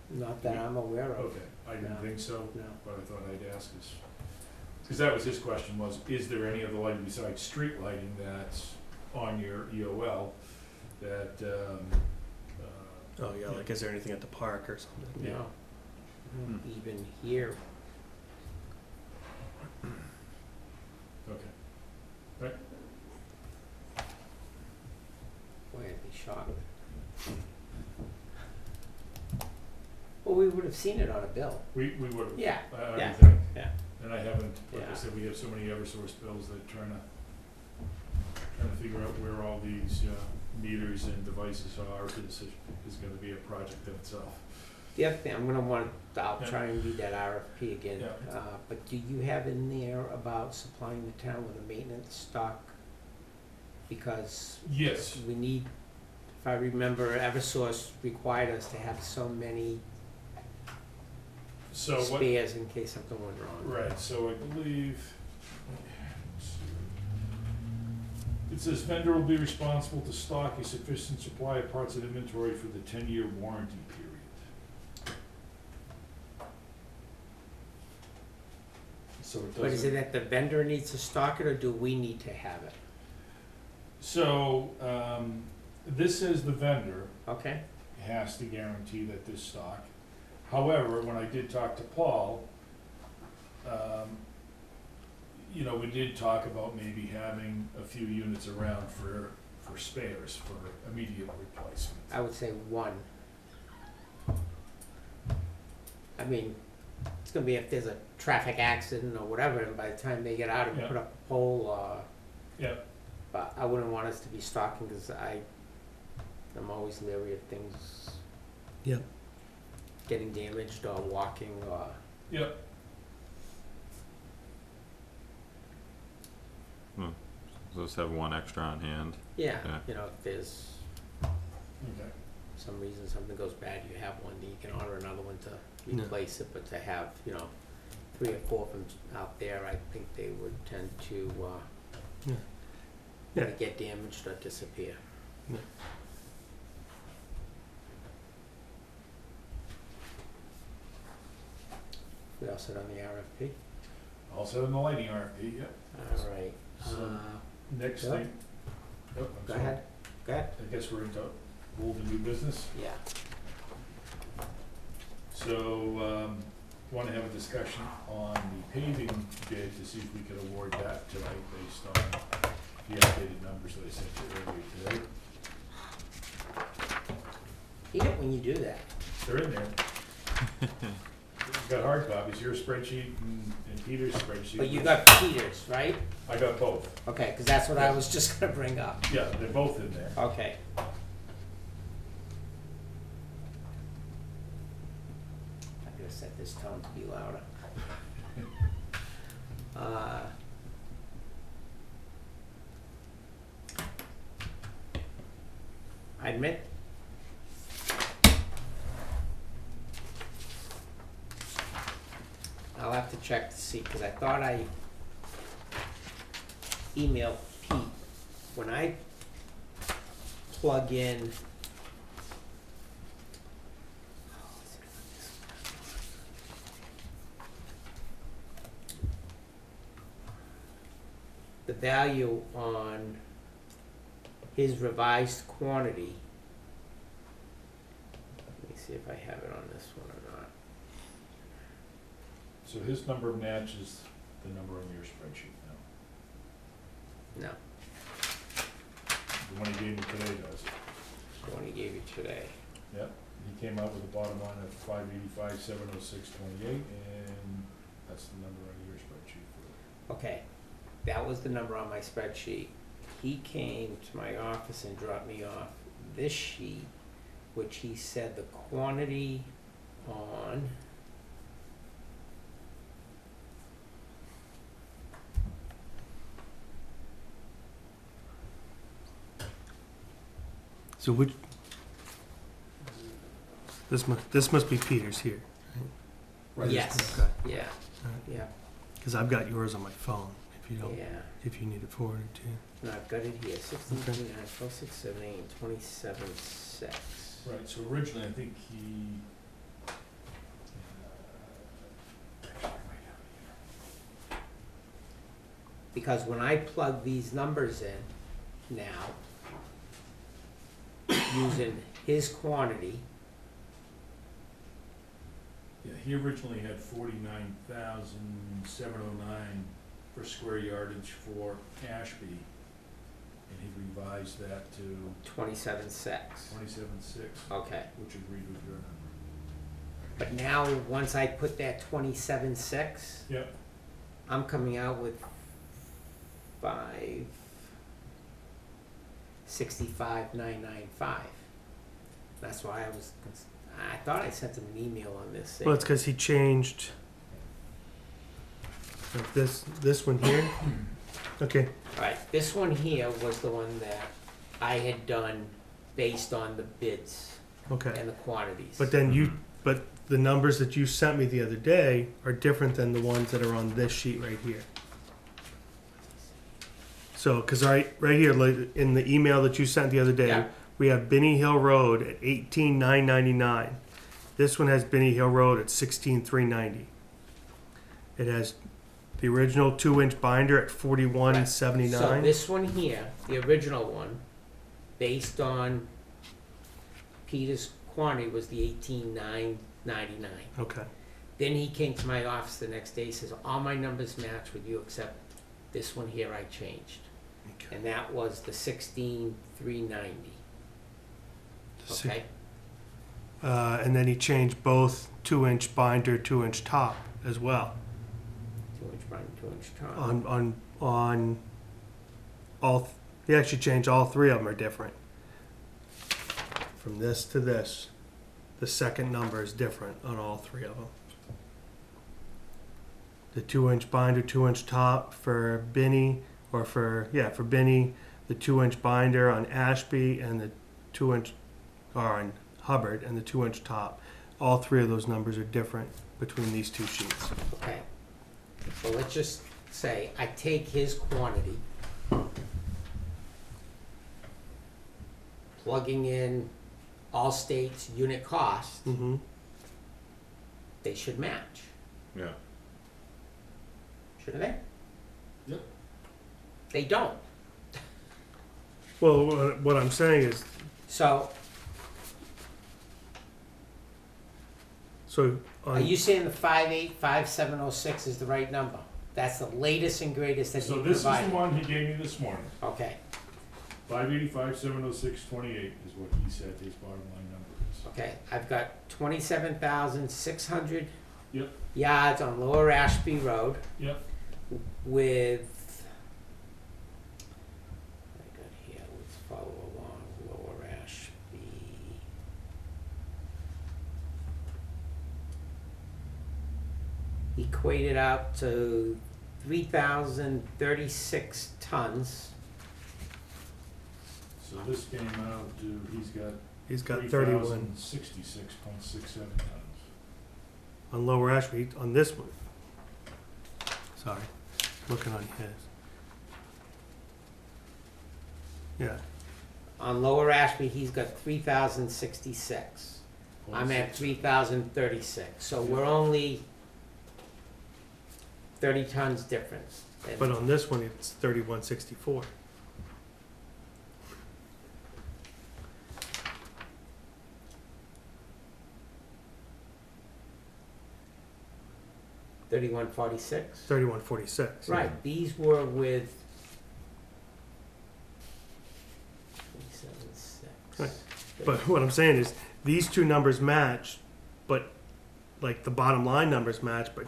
Not that I'm aware of. okay, I didn't No. think so, No. but I thought I'd ask this. Because that was his question was, is there any other lighting besides street lighting that's on your EOL that, Oh, yeah, like, is there anything at the park or something? Yeah. No. Even here, okay. boy, I'd be shocked. Well, we would have seen it on a bill. We would have. Yeah, I yeah, would think. yeah. And I haven't, like I Yeah. said, we have so many Eversource bills that trying to figure out where all these meters and devices are is gonna be a project in itself. The other thing, I'll Yeah. try and read that RFP again. Yeah. But do you have in there about supplying the town with a maintenance stock? Because Yes, we need, if I remember, Eversource required us to have so many so what, spares in case something went wrong. right, so I believe, let's see It says vendor will be responsible to stock a sufficient supply of parts and inventory for the 10-year warranty period. So it doesn't. But is it that the vendor needs to stock it, or do we need to have it? So, this says the vendor Okay, has to guarantee that this stock. However, when I did talk to Paul, you know, we did talk about maybe having a few units around for spares, for immediate replacement. I would say one. I mean, it's gonna be if there's a traffic accident or whatever, and by the time they get out and Yeah. put up a pole, Yeah, but I wouldn't want us to be stocking, cause I'm always leery of things Yep. getting damaged or walking or, yeah, So just have one extra on hand. yeah, Yeah. you know, if there's okay. some reason something goes bad, you have one, then you can order another one to Yeah. replace it, but to have, you know, 3 or 4 of them out there, I think they would tend to, Yeah. Yeah. get damaged or disappear. Yeah. We all set on the RFP? Also in the lighting RFP, yep. All right, So- Next Yeah. thing. Oh, I'm go sorry. ahead, go ahead. I guess we're into old and new business. Yeah, So, want to have a discussion on the paving bid to see if we could award that tonight based on the updated numbers that I sent you earlier today. hate it when you do that. They're in there. Got hard copies, your spreadsheet and Peter's spreadsheet. But you got Peters, right? I got both. Okay, cause that's what I was just gonna bring up. Yeah, they're both in there. Okay. I'm gonna set this tone to be louder. I admit, I'll have to check to see, cause I thought I emailed Pete, when I plug in. The value on his revised quantity. Let me see if I have it on this one or not. So his number matches the number on your spreadsheet now. No, The one he gave me today does. the one he gave you today. Yep, he came out with a bottom line of 585,706.28, and that's the number on your spreadsheet for Okay, that was the number on my spreadsheet. He came to my office and dropped me off this sheet, which he said the quantity on. So which, this must be Peter's here, Right. Yes, Okay. yeah, Alright. yeah, because I've got yours on my phone, if you don't, yeah. if you need it forwarded to you. No, I've got it here, 16, 29, 12, 6, 7, 8, 27, 6. Right, so originally, I think he. Actually, I might have it Because when I plug these numbers in now, using his quantity, here. Yeah, he originally had 49,709 per square yardage for Ashby, and he revised that to 27.6. 27,6, Okay, which agreed with your number. but now, once I put that 27.6, Yep, I'm coming out with 565,995. That's why I thought I sent him an email on this thing. Well, it's because he changed, like this one here. Okay, Right, this one here was the one that I had done based on the bids okay. and the quantities. But then but the numbers that you sent me the other day are different than the ones that are on this sheet right here. So, cause right here, like, in the email that you sent the other day, Yeah. we have Binney Hill Road at 18,999. This one has Binney Hill Road at 16,390. It has the original 2-inch binder at 41.79. So this one here, the original one, based on Peter's quantity, was the 18,999. Okay. Then he came to my office the next day, he says, all my numbers match with you except this one here I changed. Okay. And that was the 16,390, okay? And then he changed both 2-inch binder, 2-inch top as well. 2-inch binder, 2-inch top. On all, he actually changed all three of them are different. From this to this, the second number is different on all three of them. The 2-inch binder, 2-inch top for Binney, or for Binney, the 2-inch binder on Ashby, and the 2-inch, or on Hubbard, and the 2-inch top. All three of those numbers are different between these two sheets. Okay, so let's just say I take his quantity, plugging in Allstate's unit cost, Mm-hmm. they should match, Yeah. shouldn't they? Yep. They don't. Well, what I'm saying is, So so are on, you saying the 585706 is the right number? That's the latest and greatest that So you this is the provided? one he gave me this morning. Okay, 585,706.28 is what he said his bottom line number is. okay, I've got 27,600 Yep. yards on Lower Ashby Road Yep. with, I got here, let's follow along, Lower Ashby. Equated out to 3,036 tons. So this came out to, he's got 31 3,066.67 tons. on Lower Ashby. On this one, sorry, looking on his. Yeah, On Lower Ashby, he's got 3,066. I'm at 3,036, so we're only 30 tons difference. And- but on this one, it's 31.64. $31.46? 31.46. Right, these were with 27.6. Right. But what I'm saying is, these two numbers match, but like the bottom line numbers match, but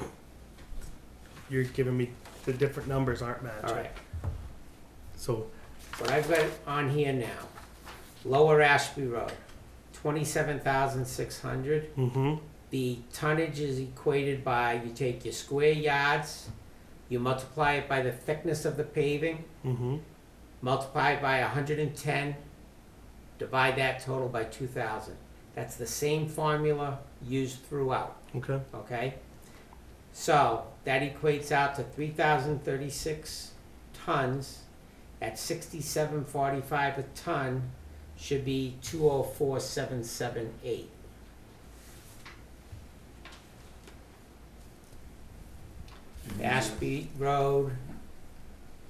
you're giving me the different numbers aren't matching. All right, So, what I've got on here now, Lower Ashby Road, 27,600. mm-hmm, The tonnage is equated by, you take your square yards, you multiply it by the thickness of the paving, mm-hmm, multiply it by 110, divide that total by 2,000. That's the same formula used throughout, okay, okay? So that equates out to 3,036 tons at 67.45 a ton, should be 204,778. Ashby Road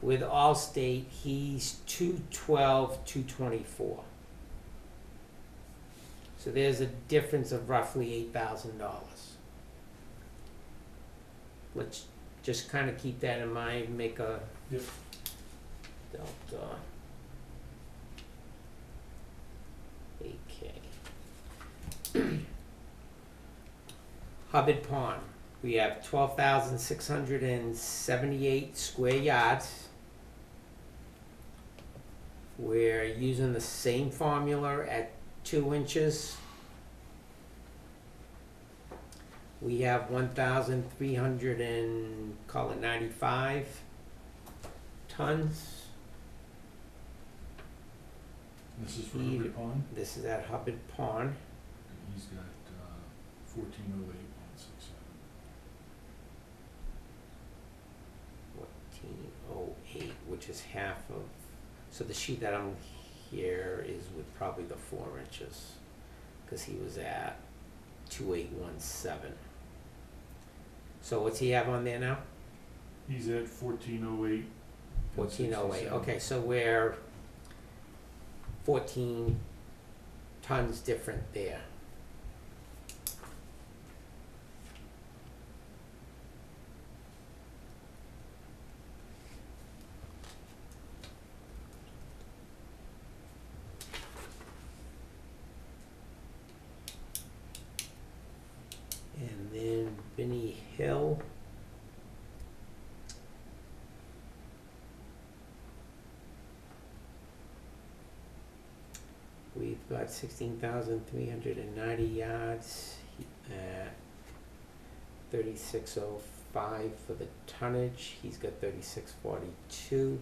with Allstate, he's 212,224. So there's a difference of roughly $8,000. Let's just kind of keep that in mind, make a Yep. delta. AK. Hubbard Pond, we have 12,678 square yards. We're using the same formula at 2 inches. We have 1,300 and, call it 95 tons. This is for He- Hubbard Pond, This is at Hubbard Pond. and he's got 1408.67. 1408. which is half of, so the sheet that I'm here is with probably the 4 inches, cause he was at 2817. So what's he have on there now? He's at 1408. 1408, okay, so we're 14 tons different there. And then Benny Hill. We've got 16,390 yards at 3605 for the tonnage. He's got 3642.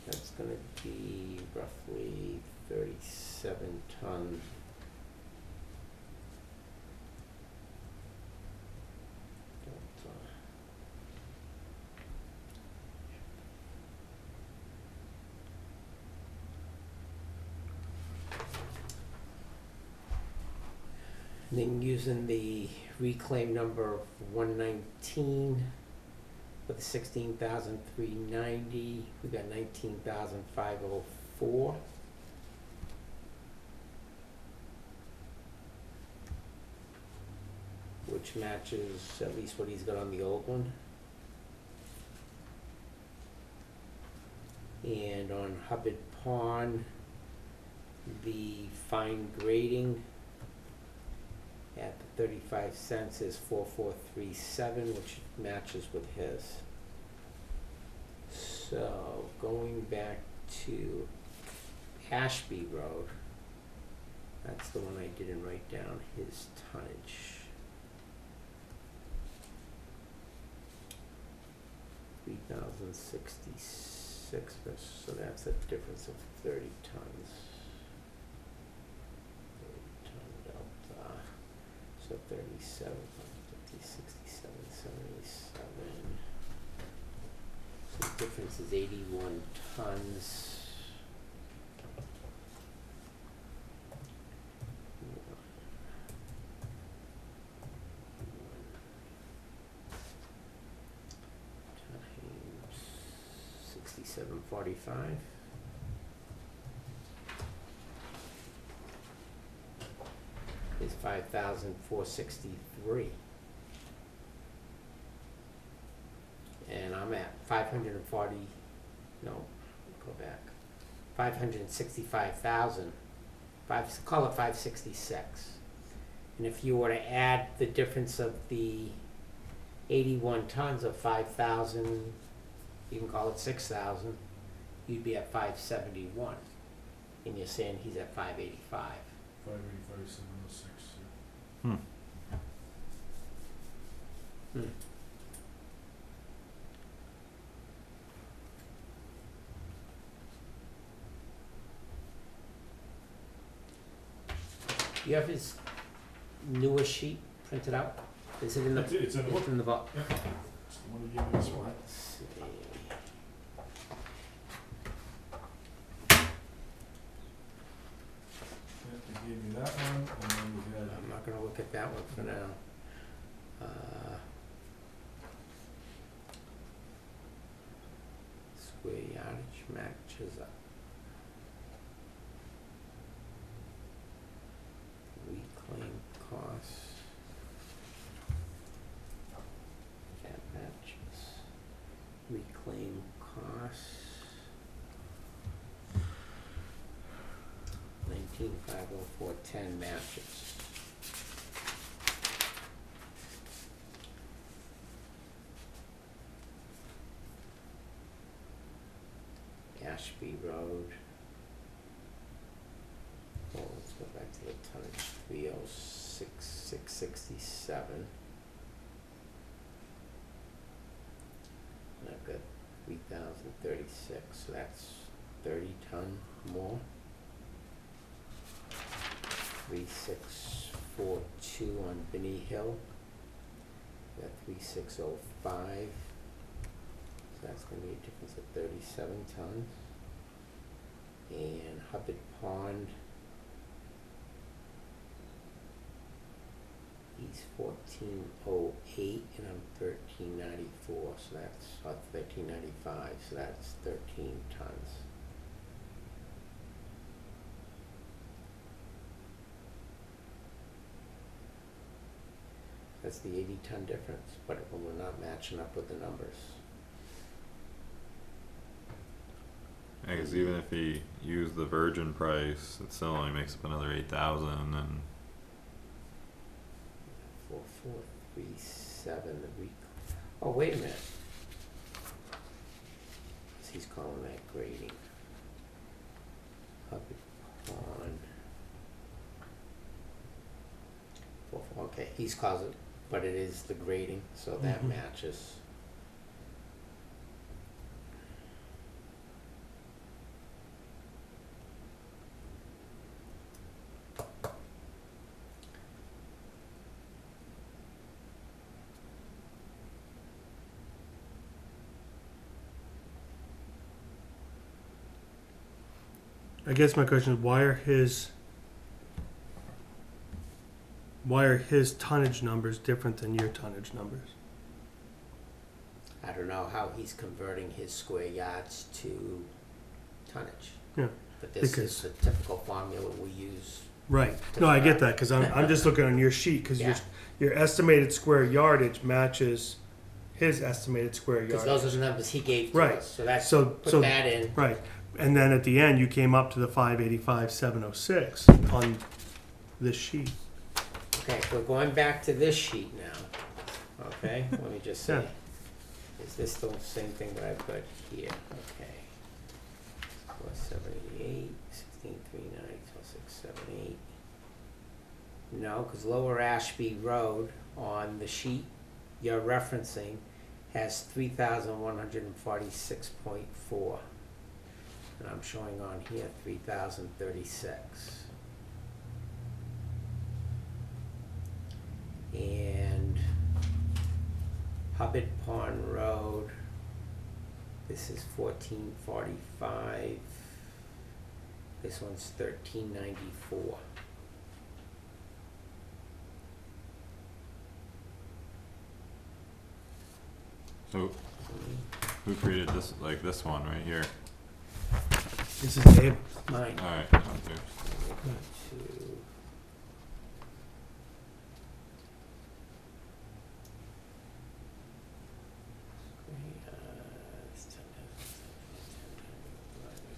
That's gonna be roughly 37 ton. And then using the reclaim number of 119 for the 16,390, we got 19,504. Which matches at least what he's got on the old one. And on Hubbard Pond, the fine grading at the 35 cents is 4437, which matches with his. So going back to Ashby Road, that's the one I didn't write down, his tonnage. 3,066, so that's a difference of 30 tons. 30 ton delta. So 37, 50, 67, 77. So the difference is 81 tons. Times 67.45. Is 5,463. And I'm at 540, no, go back. 565,000, call it 566. And if you were to add the difference of the 81 tons of 5,000, you can call it 6,000, you'd be at 571. And you're saying he's at 585. 585, 706. You have his newest sheet printed out? Is it in the? It's in the book. It's in the book. Yep. It's the one you gave me this one. Let's see. Yeah, they gave me that one, and then we had. I'm not gonna look at that one for now. Square yardage matches up. Reclaim costs. That matches. Reclaim costs. 19,504.10 matches. Ashby Road. Oh, let's go back to the tonnage. 306,667. And I've got 3,036, so that's 30 ton more. 3642 on Benny Hill. Got 3605. So that's gonna be a difference of 37 tons. And Hubbard Pond, he's 1408 and I'm 1394, so that's 1395, so that's 13 tons. That's the 80-ton difference, but when we're not matching up with the numbers. I guess even if he used the virgin price, it still only makes up another 8,000 and 4437, the week. Oh, wait a minute. He's calling that grading. Hubbard Pond. Okay, he's causing, but it is the grading, so that Mhm. matches. I guess my question is why are his tonnage numbers different than your tonnage numbers? I don't know how he's converting his square yards to tonnage. Yeah, But this because- is the typical formula we use. Right. No, I get that because I'm just looking on your sheet because Yeah. your estimated square yardage matches his estimated square Because yardage. those are the numbers he gave to Right. us, so that's, So put that in. right, and then at the end you came up to the 585,706 on this sheet. Okay, we're going back to this sheet now. Okay, let me just see. Yeah. Is this the same thing that I've got here? Okay. 4788, 1639, 678. No, because Lower Ashby Road on the sheet you're referencing has 3,146.4. And I'm showing on here 3,036. And Hubbard Pond Road, this is 1445. This one's 1394. so who created this, like this one right here? This is Dave. Mine. Alright, sounds good. To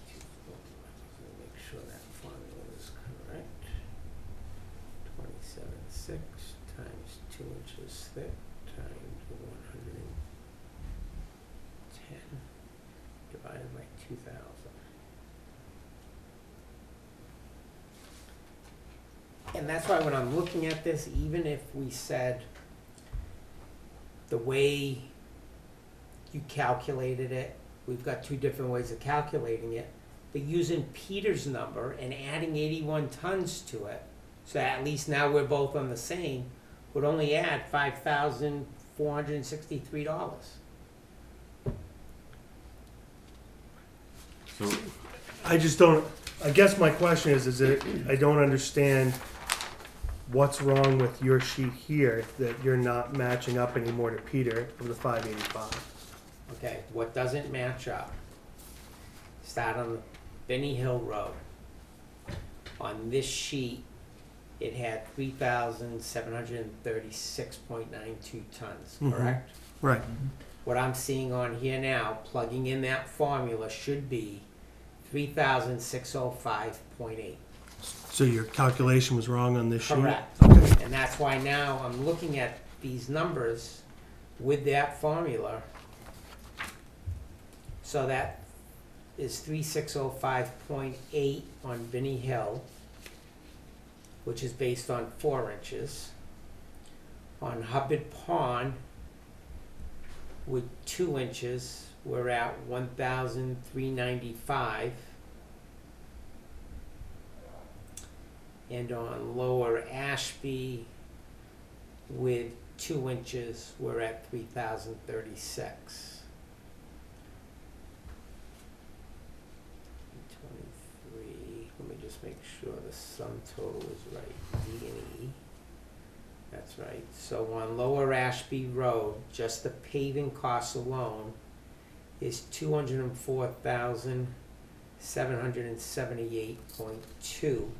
make sure that formula is correct. 27.6 times 2 inches thick times 110 divided by 2,000. And that's why when I'm looking at this, even if we said the way you calculated it, we've got two different ways of calculating it, but using Peter's number and adding 81 tons to it, so at least now we're both on the same, would only add $5,463. So, I just don't. I guess my question is it? I don't understand what's wrong with your sheet here that you're not matching up anymore to Peter of the 585. Okay, what doesn't match up? Start on the Benny Hill Road. On this sheet, it had 3,736.92 tons, Mhm. correct? Right. What I'm seeing on here now, plugging in that formula, should be 3,605.8. So your calculation was wrong on this sheet. Correct. Okay. And that's why now I'm looking at these numbers with that formula. So that is 3,605.8 on Benny Hill, which is based on 4 inches. On Hubbard Pond, with 2 inches, we're at 1,395. And on Lower Ashby, with 2 inches, we're at 3,036. sure the sum total is right. D and E. That's right. So on Lower Ashby Road, just the paving costs alone is $204,778.2.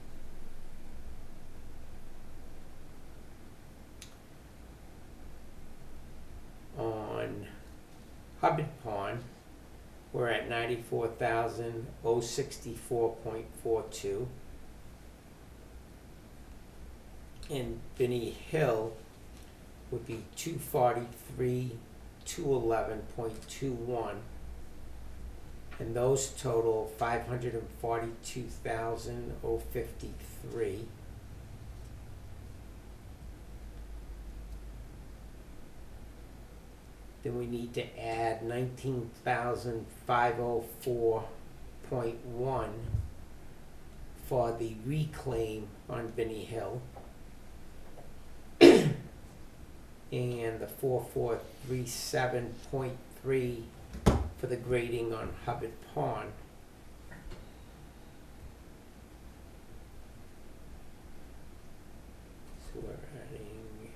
On Hubbard Pond, we're at $94,064.42. In Binney Hill would be 243,211.21. And those total 542,053. Then we need to add 19,504.1 for the reclaim on Binney Hill. And the 4437.3 for the grading on Hubbard Pond. So we're adding,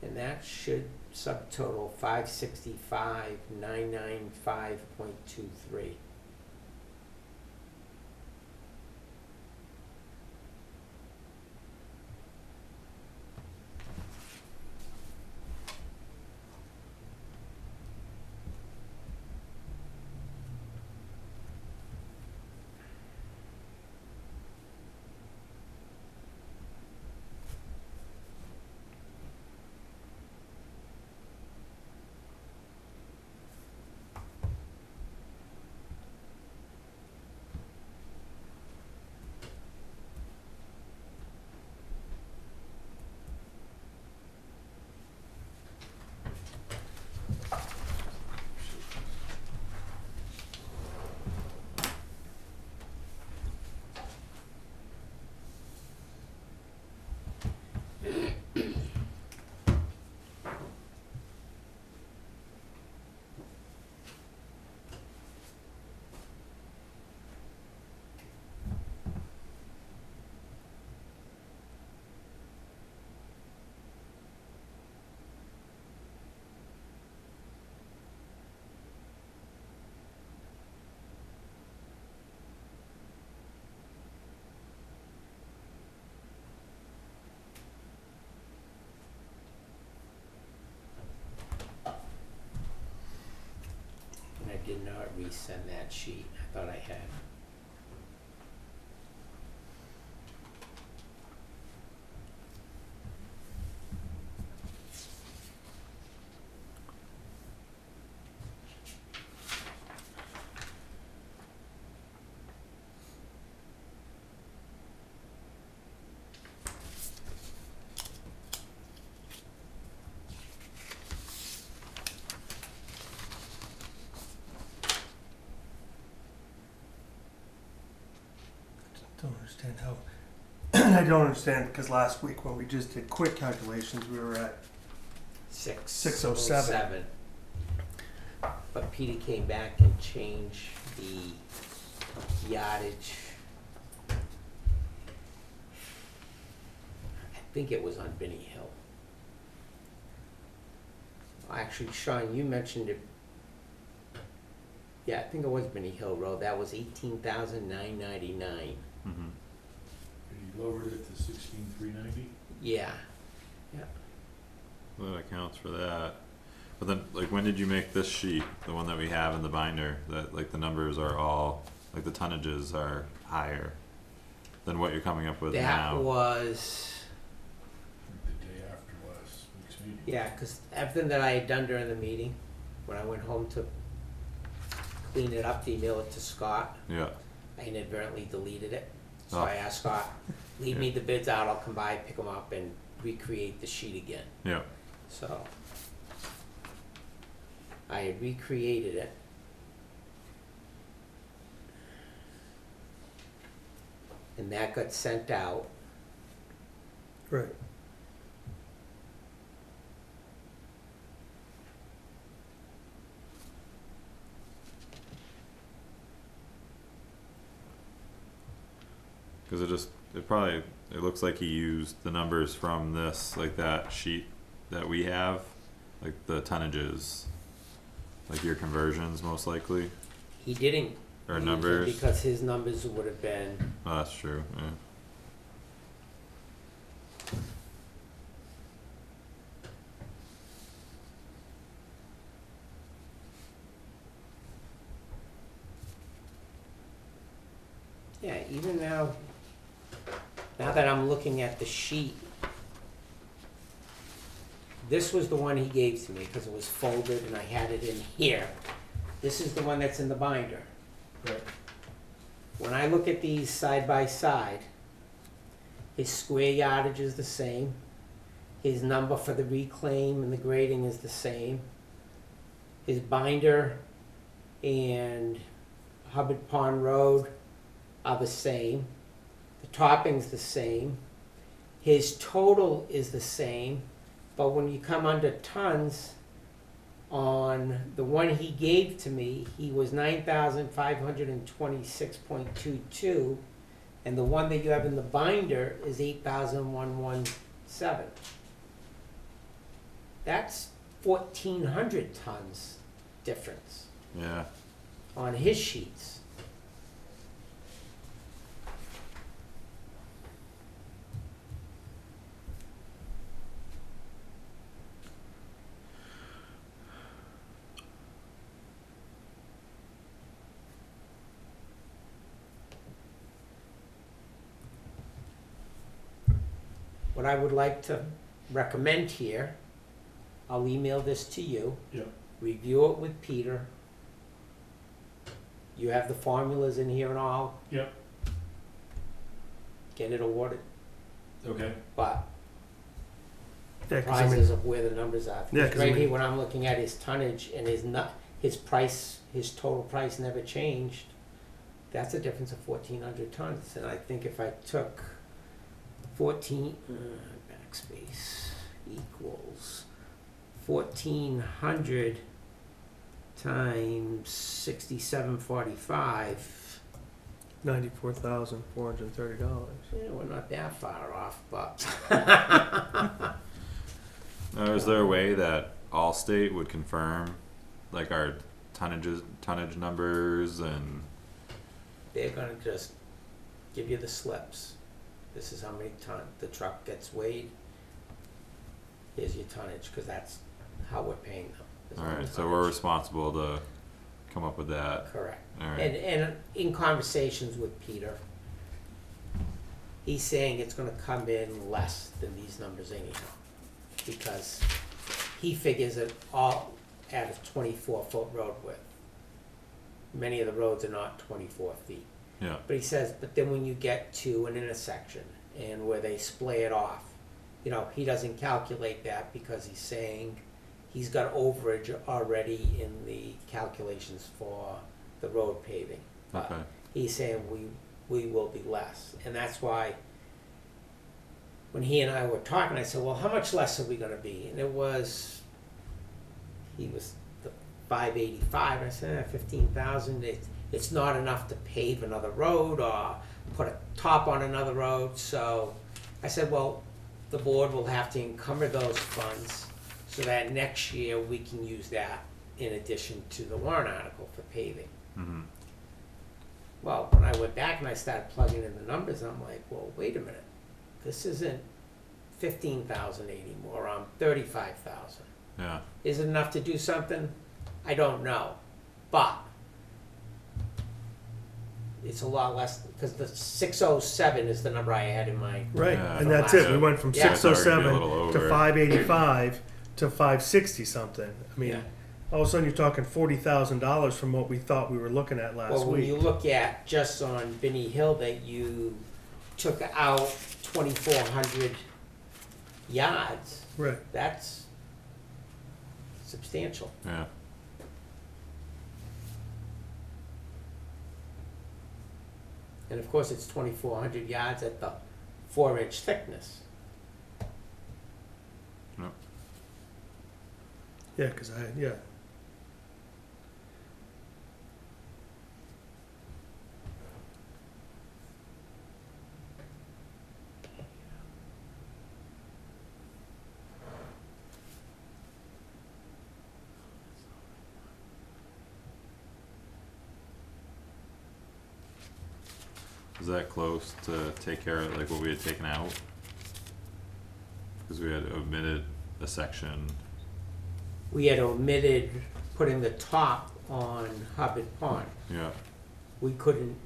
and that should subtotal 565,995.23. And I did not resend that sheet. I thought I had. Don't understand how. I don't understand because last week when we just did quick calculations, we were at 607. But Peter came back and changed the yardage. I think it was on Binney Hill. Actually, Sean, you mentioned it. Yeah, I think it was Binney Hill Road. That was 18,999. Mm-hmm. And you lowered it to 16,390? Yeah. Well, that accounts for that. But then, like, when did you make this sheet, the one that we have in the binder, that, like, the numbers are all, like, the tonnages are higher than what you're coming up with That now? was, I think the day after last week's meeting. yeah, because everything that I had done during the meeting, when I went home to clean it up, to email it to Scott, Yeah, I inadvertently deleted it. So Oh. I asked Scott, leave me the bids out, I'll come by, pick them up, and recreate the sheet again. yeah, So I had recreated it. And that got sent out. Right. Cause it looks like he used the numbers from this, like that sheet that we have, like the tonnages, like your conversions most likely, He didn't or use them numbers. because his numbers would have been, Oh, that's true, yeah. yeah, even now that I'm looking at the sheet, this was the one he gave to me because it was folded and I had it in here. This is the one that's in the binder. Right. When I look at these side by side, his square yardage is the same. His number for the reclaim and the grading is the same. His binder and Hubbard Pond Road are the same. The topping's the same. His total is the same, but when you come under tons, on the one he gave to me, he was 9,526.22, and the one that you have in the binder is 8,117. That's 1,400 tons difference Yeah, on his sheets. What I would like to recommend here, I'll email this to you. Yeah. Review it with Peter. You have the formulas in here and all. Yep. Get it awarded, Okay. but Yeah, 'cause I prices mean, of where the numbers are. Yeah, Because 'cause I right mean- here, when I'm looking at his tonnage and his price, his total price never changed, that's a difference of 1,400 tons. And I think if I took 14, backspace, equals 1,400 times 67.45, $94,430. yeah, we're not that far off, but now is there a way that Allstate would confirm, like our tonnage numbers and, they're gonna just give you the slips. This is how many ton the truck gets weighed. Here's your tonnage, cause that's how we're paying them. is on the alright, so we're tonnage. responsible to come up with that, Correct. alright, And in conversations with Peter, he's saying it's gonna come in less than these numbers anyhow. Because he figures it all at a 24-foot road width. Many of the roads are not 24 feet. yeah, But he says, but then when you get to an intersection and where they splay it off, you know, he doesn't calculate that because he's saying he's got overage already in the calculations for the road paving. But okay, he's saying we will be less. And that's why when he and I were talking, I said, well, how much less are we gonna be? And he was the 585. I said, 15,000. It's not enough to pave another road or put a top on another road. So I said, well, the board will have to encumber those funds so that next year we can use that in addition to the warrant article for paving. mm-hmm, Well, when I went back and I started plugging in the numbers, I'm like, well, wait a minute. This isn't 15,000 anymore. I'm 35,000. yeah, Is it enough to do something? I don't know. But it's a lot less, because the 607 is the number I had in my, Right, Yeah, and that's it. We went from Yeah. 607 It's already a little to over. 585 to 560 something. I mean, Yeah. all of a sudden you're talking $40,000 from what we thought we were looking at last well, when week. you look at just on Binney Hill that you took out 2,400 yards, Right. that's substantial. yeah, And of course, it's 2,400 yards at the 4-inch thickness. Yeah, because yeah. that close to take care of like what we had taken out? Cause we had omitted a section, We had omitted putting the top on Hubbard Pond. yeah, We couldn't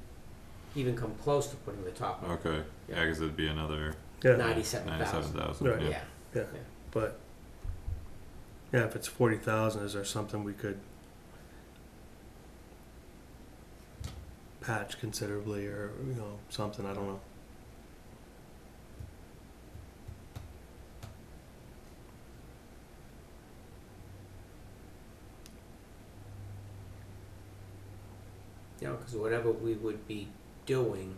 even come close to putting the top on. okay, yeah, cause it'd be another Yeah, 97,000. $97,000, Right. yeah. Yeah. but, yeah, if it's 40,000, is there something we could patch considerably or, something, I don't know. You know, because whatever we would be doing,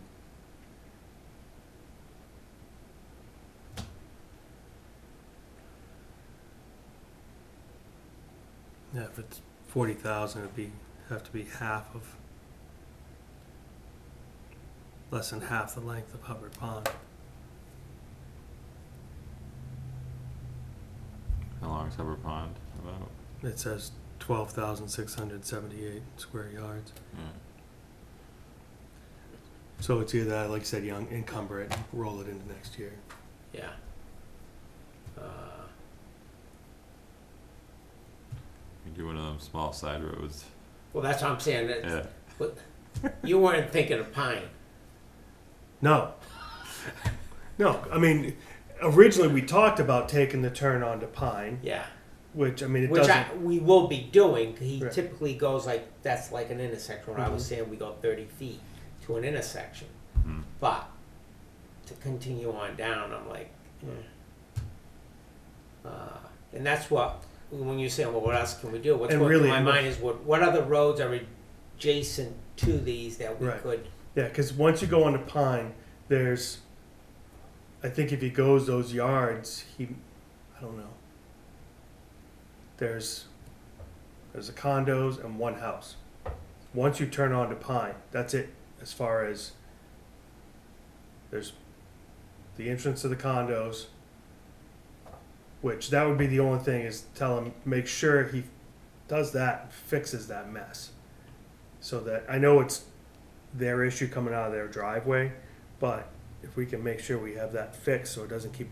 Yeah, if it's 40,000, have to be less than half the length of Hubbard Pond. How long is Hubbard Pond about? It says 12,678 square yards. Yeah. So it's either that, like I said, you encumber it, and roll it into next year. yeah. You do one of them small side roads, Well, that's what I'm saying. That yeah, you weren't thinking of Pine. No. No, I mean, originally we talked about taking the turn onto Pine, Yeah. which, I mean, it Which doesn't. we will be doing. He Right. typically goes like, that's like an intersection. When I was Mhm. saying we go 30 feet to an intersection. mhm. But to continue on down, I'm like, and that's what, when you're saying, well, what else can we do? What's And going really, through my mind is what other roads are adjacent to these that we Right. could, Yeah, because once you go onto Pine, there's, I think if he goes those yards, I don't know. There's the condos and one house. Once you turn onto Pine, that's it. As far as there's the entrance to the condos, which that would be the only thing is tell him make sure he does that and fixes that mess, so that I know it's their issue coming out of their driveway, but if we can make sure we have that fixed so it doesn't keep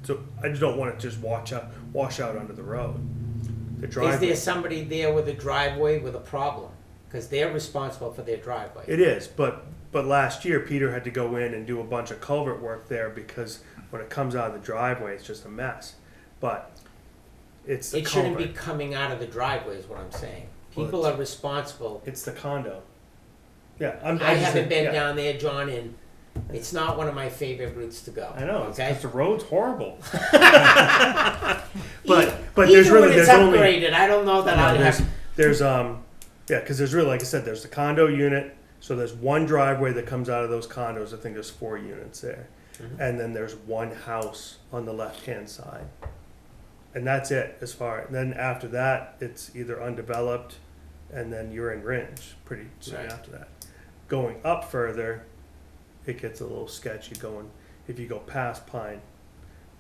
so I just don't want it to just wash out onto the road. The is driveway. there somebody there with a driveway with a problem? Because they're responsible for their driveway. It is, but last year Peter had to go in and do a bunch of culvert work there because when it comes out of the driveway, it's just a mess. But it's the It shouldn't culvert. be coming out of the driveway is what I'm saying. Well, People are responsible. It's the condo. Yeah, I just haven't said- been yeah. down there, John, and it's not one of my favorite routes to go. I know, Okay. because the road's horrible. but Even there's really when it's there's only upgraded, I don't know that I'd have. there's yeah, because there's really, like I said, there's the condo unit. So there's one driveway that comes out of those condos. I think there's 4 units there, Mhm. and then there's one house on the left hand side, and that's it as far. And then after that, it's either undeveloped, and then you're in Ringe pretty soon Right. after that. Going up further, it gets a little sketchy. Going if you go past Pine,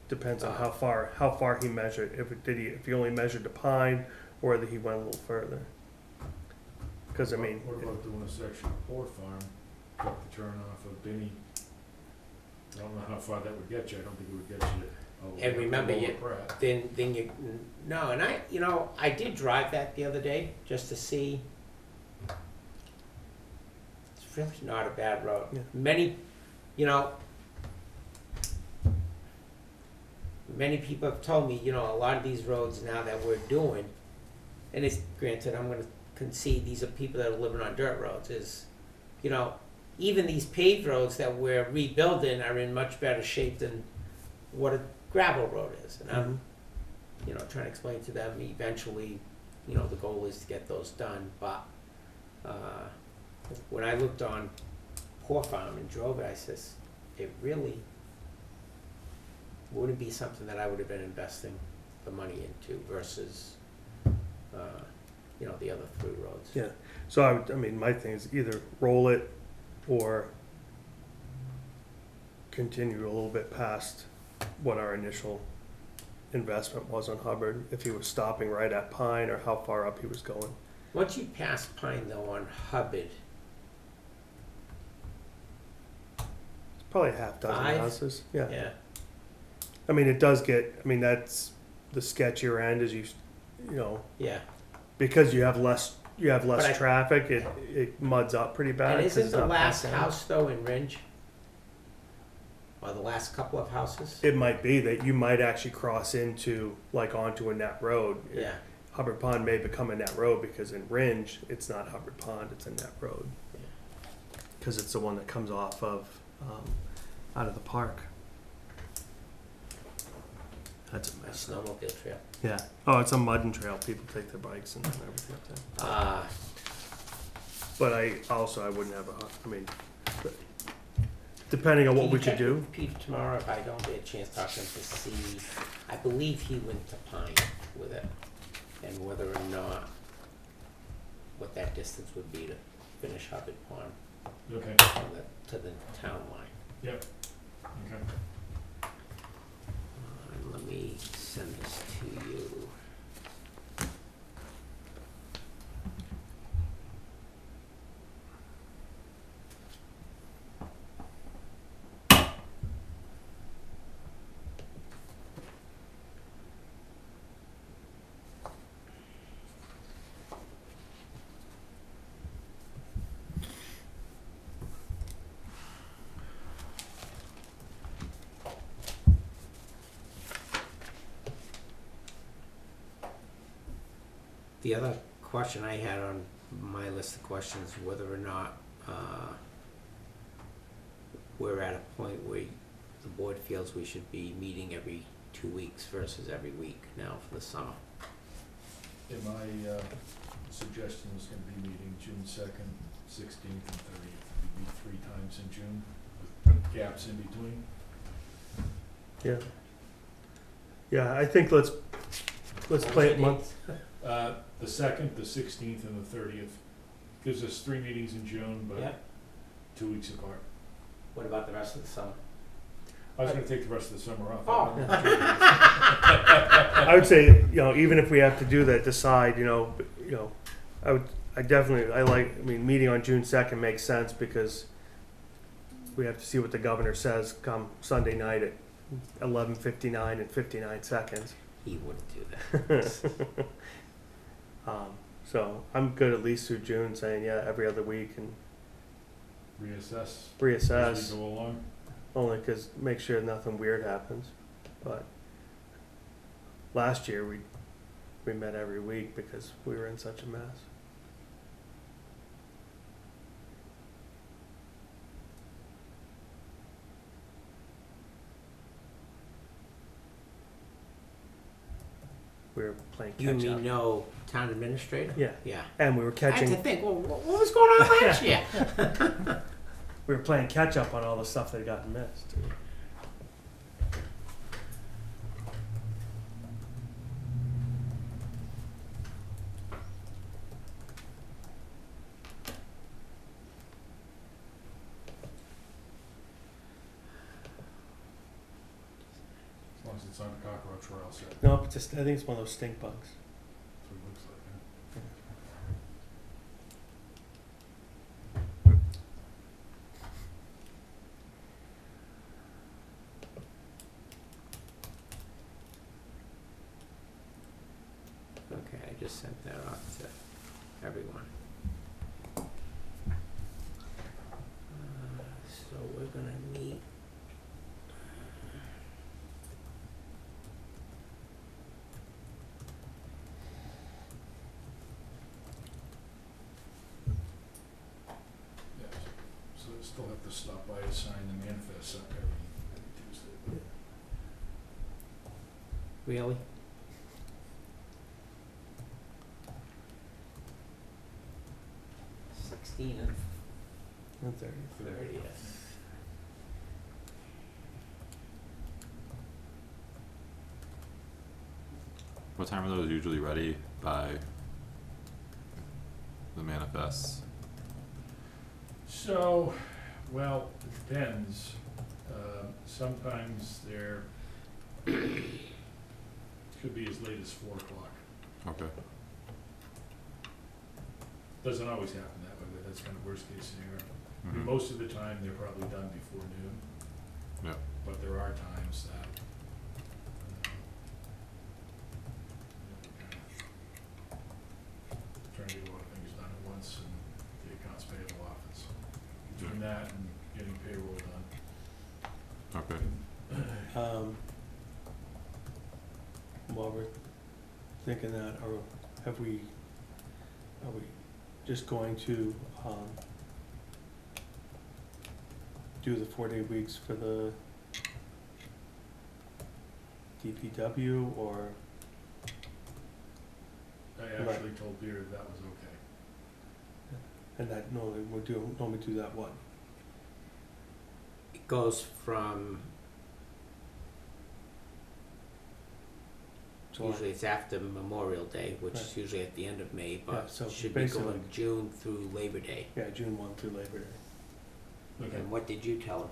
depends on how far he measured. If he only measured the Pine, or whether he went a little further. Because I mean, What about doing a section of Poor Farm, cut the turn off of Benny? I don't know how far that would get you, I don't think it would get you all the way And up to remember, Lower you- Pratt. Then you no, and I did drive that the other day just to see. It's really not a bad road. Yeah. Many people have told me, a lot of these roads now that we're doing, and it's granted, I'm going to concede these are people that are living on dirt roads, is, even these paved roads that we're rebuilding are in much better shape than what a gravel road is. And I'm, trying to explain to them eventually, the goal is to get those done. But when I looked on Poor Farm and drove it, I says, it really wouldn't be something that I would have been investing the money into versus, the other 3 roads. yeah. So I mean, my thing is either roll it or continue a little bit past what our initial investment was on Hubbard. If he was stopping right at Pine, or how far up he was going. Once you pass Pine though on Hubbard, probably a half dozen 5? houses, yeah. Yeah. I mean, it does get, I mean, that's the sketchier end is you know, Yeah. because you have less But I- traffic, it muds up pretty bad. And 'cause isn't it's the not last packed down. house though in Ringe? Or the last couple of houses? It might be that you might actually cross into, like, onto a net road. Yeah. Hubbard Pond may become a net road because in Ringe, it's not Hubbard Pond, it's a net road. Because it's the one that comes off of, out of the park. That's a A mess. snowmobile trail. Yeah. Oh, it's a mudding trail. People take their bikes and everything up there. But I wouldn't have I mean, but depending on what Can we you could check do. with Pete tomorrow if I don't get a chance to talk to him to see, I believe he went to Pine with it, and whether or not, what that distance would be to finish Hubbard Pond Okay, to the town line. yep, okay. And let me send this to you. The other question I had on my list of questions, whether or not we're at a point where the board feels we should be meeting every 2 weeks versus every week now for the summer. And my suggestion was gonna be meeting June 2nd, 16th, and 30th. We meet 3 times in June with gaps in between. Yeah. Yeah, I think let's play it month. The 2nd, the 16th, and the 30th. Gives us 3 meetings in June, Yeah. but 2 weeks apart. What about the rest of the summer? I was gonna take the rest of the summer off. Oh. I would say, you know, even if we have to do that, decide, I mean, meeting on June 2nd makes sense because we have to see what the governor says come Sunday night at 11:59 and 59 seconds. He wouldn't do that. So I'm good at least through June saying, yeah, every other week and Reassess as reassess, we go along. only because make sure nothing weird happens. But last year we met every week because we were in such a mess. We were playing You catch mean up. no town administrator? Yeah, Yeah. and we were I had to catching. think, well, what was going on last year? We were playing catch up on all the stuff that had gotten missed. As long as it's not a cockroach, we're all set. That's Nope, just I think it's one of those stink bugs. what it looks like, yeah. Okay, I just sent that off to everyone. So we're gonna meet. Yeah, so they still have to stop by and sign the manifest up every Tuesday. Really? Sixteen and Not there. 30th. What time are those usually ready by the manifests? So, well, it depends. Sometimes they're, could be as late as 4 o'clock. Okay. Doesn't always happen that way, but that's kind of worst case scenario. I mean, Mhm. most of the time, they're probably done before noon. Yep. But there are times that, trying to get a lot of things done at once in the accounts payable office. Between that and getting payroll done. Okay. While we're thinking that, or are we just going to, do the 4-day weeks for the DPW, or, I actually told Peter that was okay. and that normally do that what? It goes from, July? usually it's after Memorial Day, which is Right. usually at the end of May, Yeah, but so should be basically- going June through Labor Day. Yeah, June 1 through Labor Day. Okay. And what did you tell him?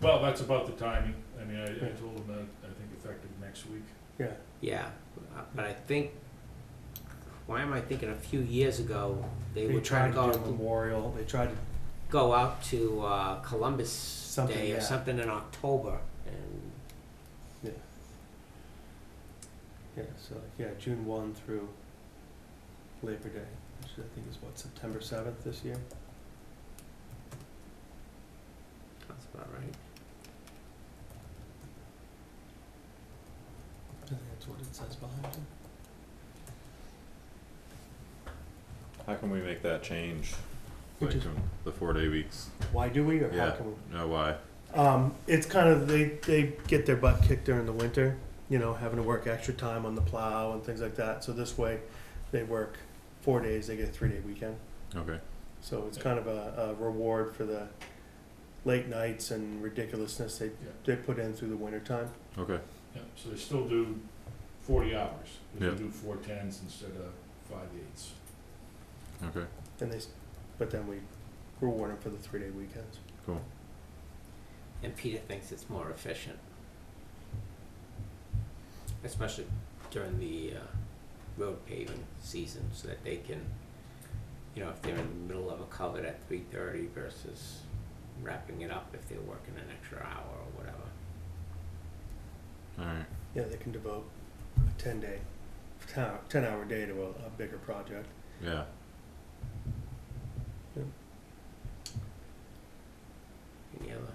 Well, that's about the timing. I mean, I told him that, I think effective next week. Yeah, Yeah, but I think, why am I thinking a few years ago, they they were trying tried to to do Memorial, they tried to, go out to Columbus Something, Day or yeah. something in October, and so, June 1 through Labor Day, which I think is what, September 7th this year? that's about right. I think that's what it says behind it. How can we make that change? Which Like is- the 4-day weeks? Why do we, or how Yeah. can we? No, why? It's kind of, they get their butt kicked during the winter, having to work extra time on the plow and things like that. So this way, they work 4 days, they get a 3-day weekend. Okay. So it's kind of a reward for the late nights and ridiculousness they put in through the winter time. Okay. Yeah, so they still do 40 hours. They Yeah. do 4/10s instead of 5/8s. Okay. But then we reward them for the 3-day weekends. Cool. And Peter thinks it's more efficient, especially during the road paving season, so that they can, if they're in the middle of a culvert at 3:30 versus wrapping it up if they're working an extra hour or whatever. All right. Yeah, they can devote a 10-hour day to a bigger project. Yeah. Any other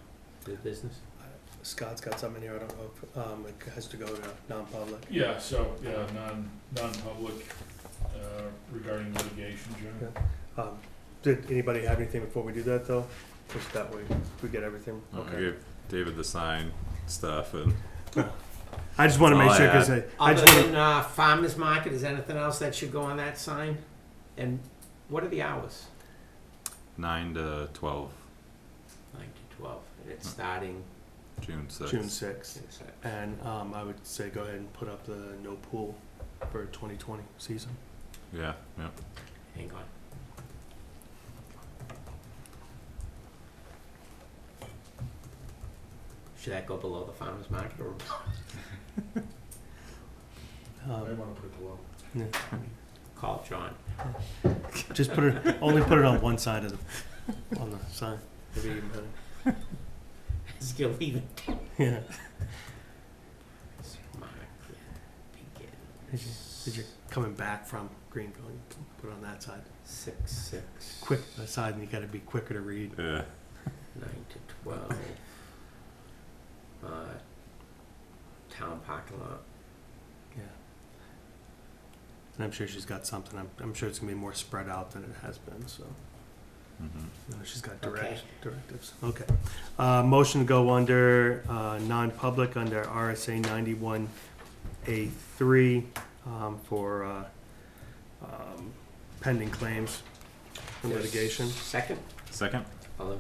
new business? Scott's got something here, I don't know if, it has to go to non-public. Yeah, so, non-public, regarding litigation, Jim. Did anybody have anything before we do that, though? Just that way we get everything, I okay. gave David the sign stuff and I just wanna That's make all sure, I cause had. I Other just wanna, than farmer's market, is there anything else that should go on that sign? And what are the hours? 9 to 12, 9 to 12, and it's starting June 6th. June 6th. in Sep- And, I would say go ahead and put up the no pool for 2020 season. Yeah. Yeah. Hang on. Should that go below the farmer's market or I wanna put it below. Yeah. call John? Just only put it on one side of on the sign. Maybe even better. Is you're leaving? Yeah. Market, As you're coming back from Greenville, you can put it on that side. 6, Quick, the side, and you gotta be quicker to read. Yeah. 9 to 12. Town parking lot. Yeah. And I'm sure she's got something. I'm sure it's gonna be more spread out than it has been, so. Mm-hmm. She's got Okay. directives. Okay. Motion to go under, non-public under RSA 91A3, for, pending claims and litigation. Second? Second? All in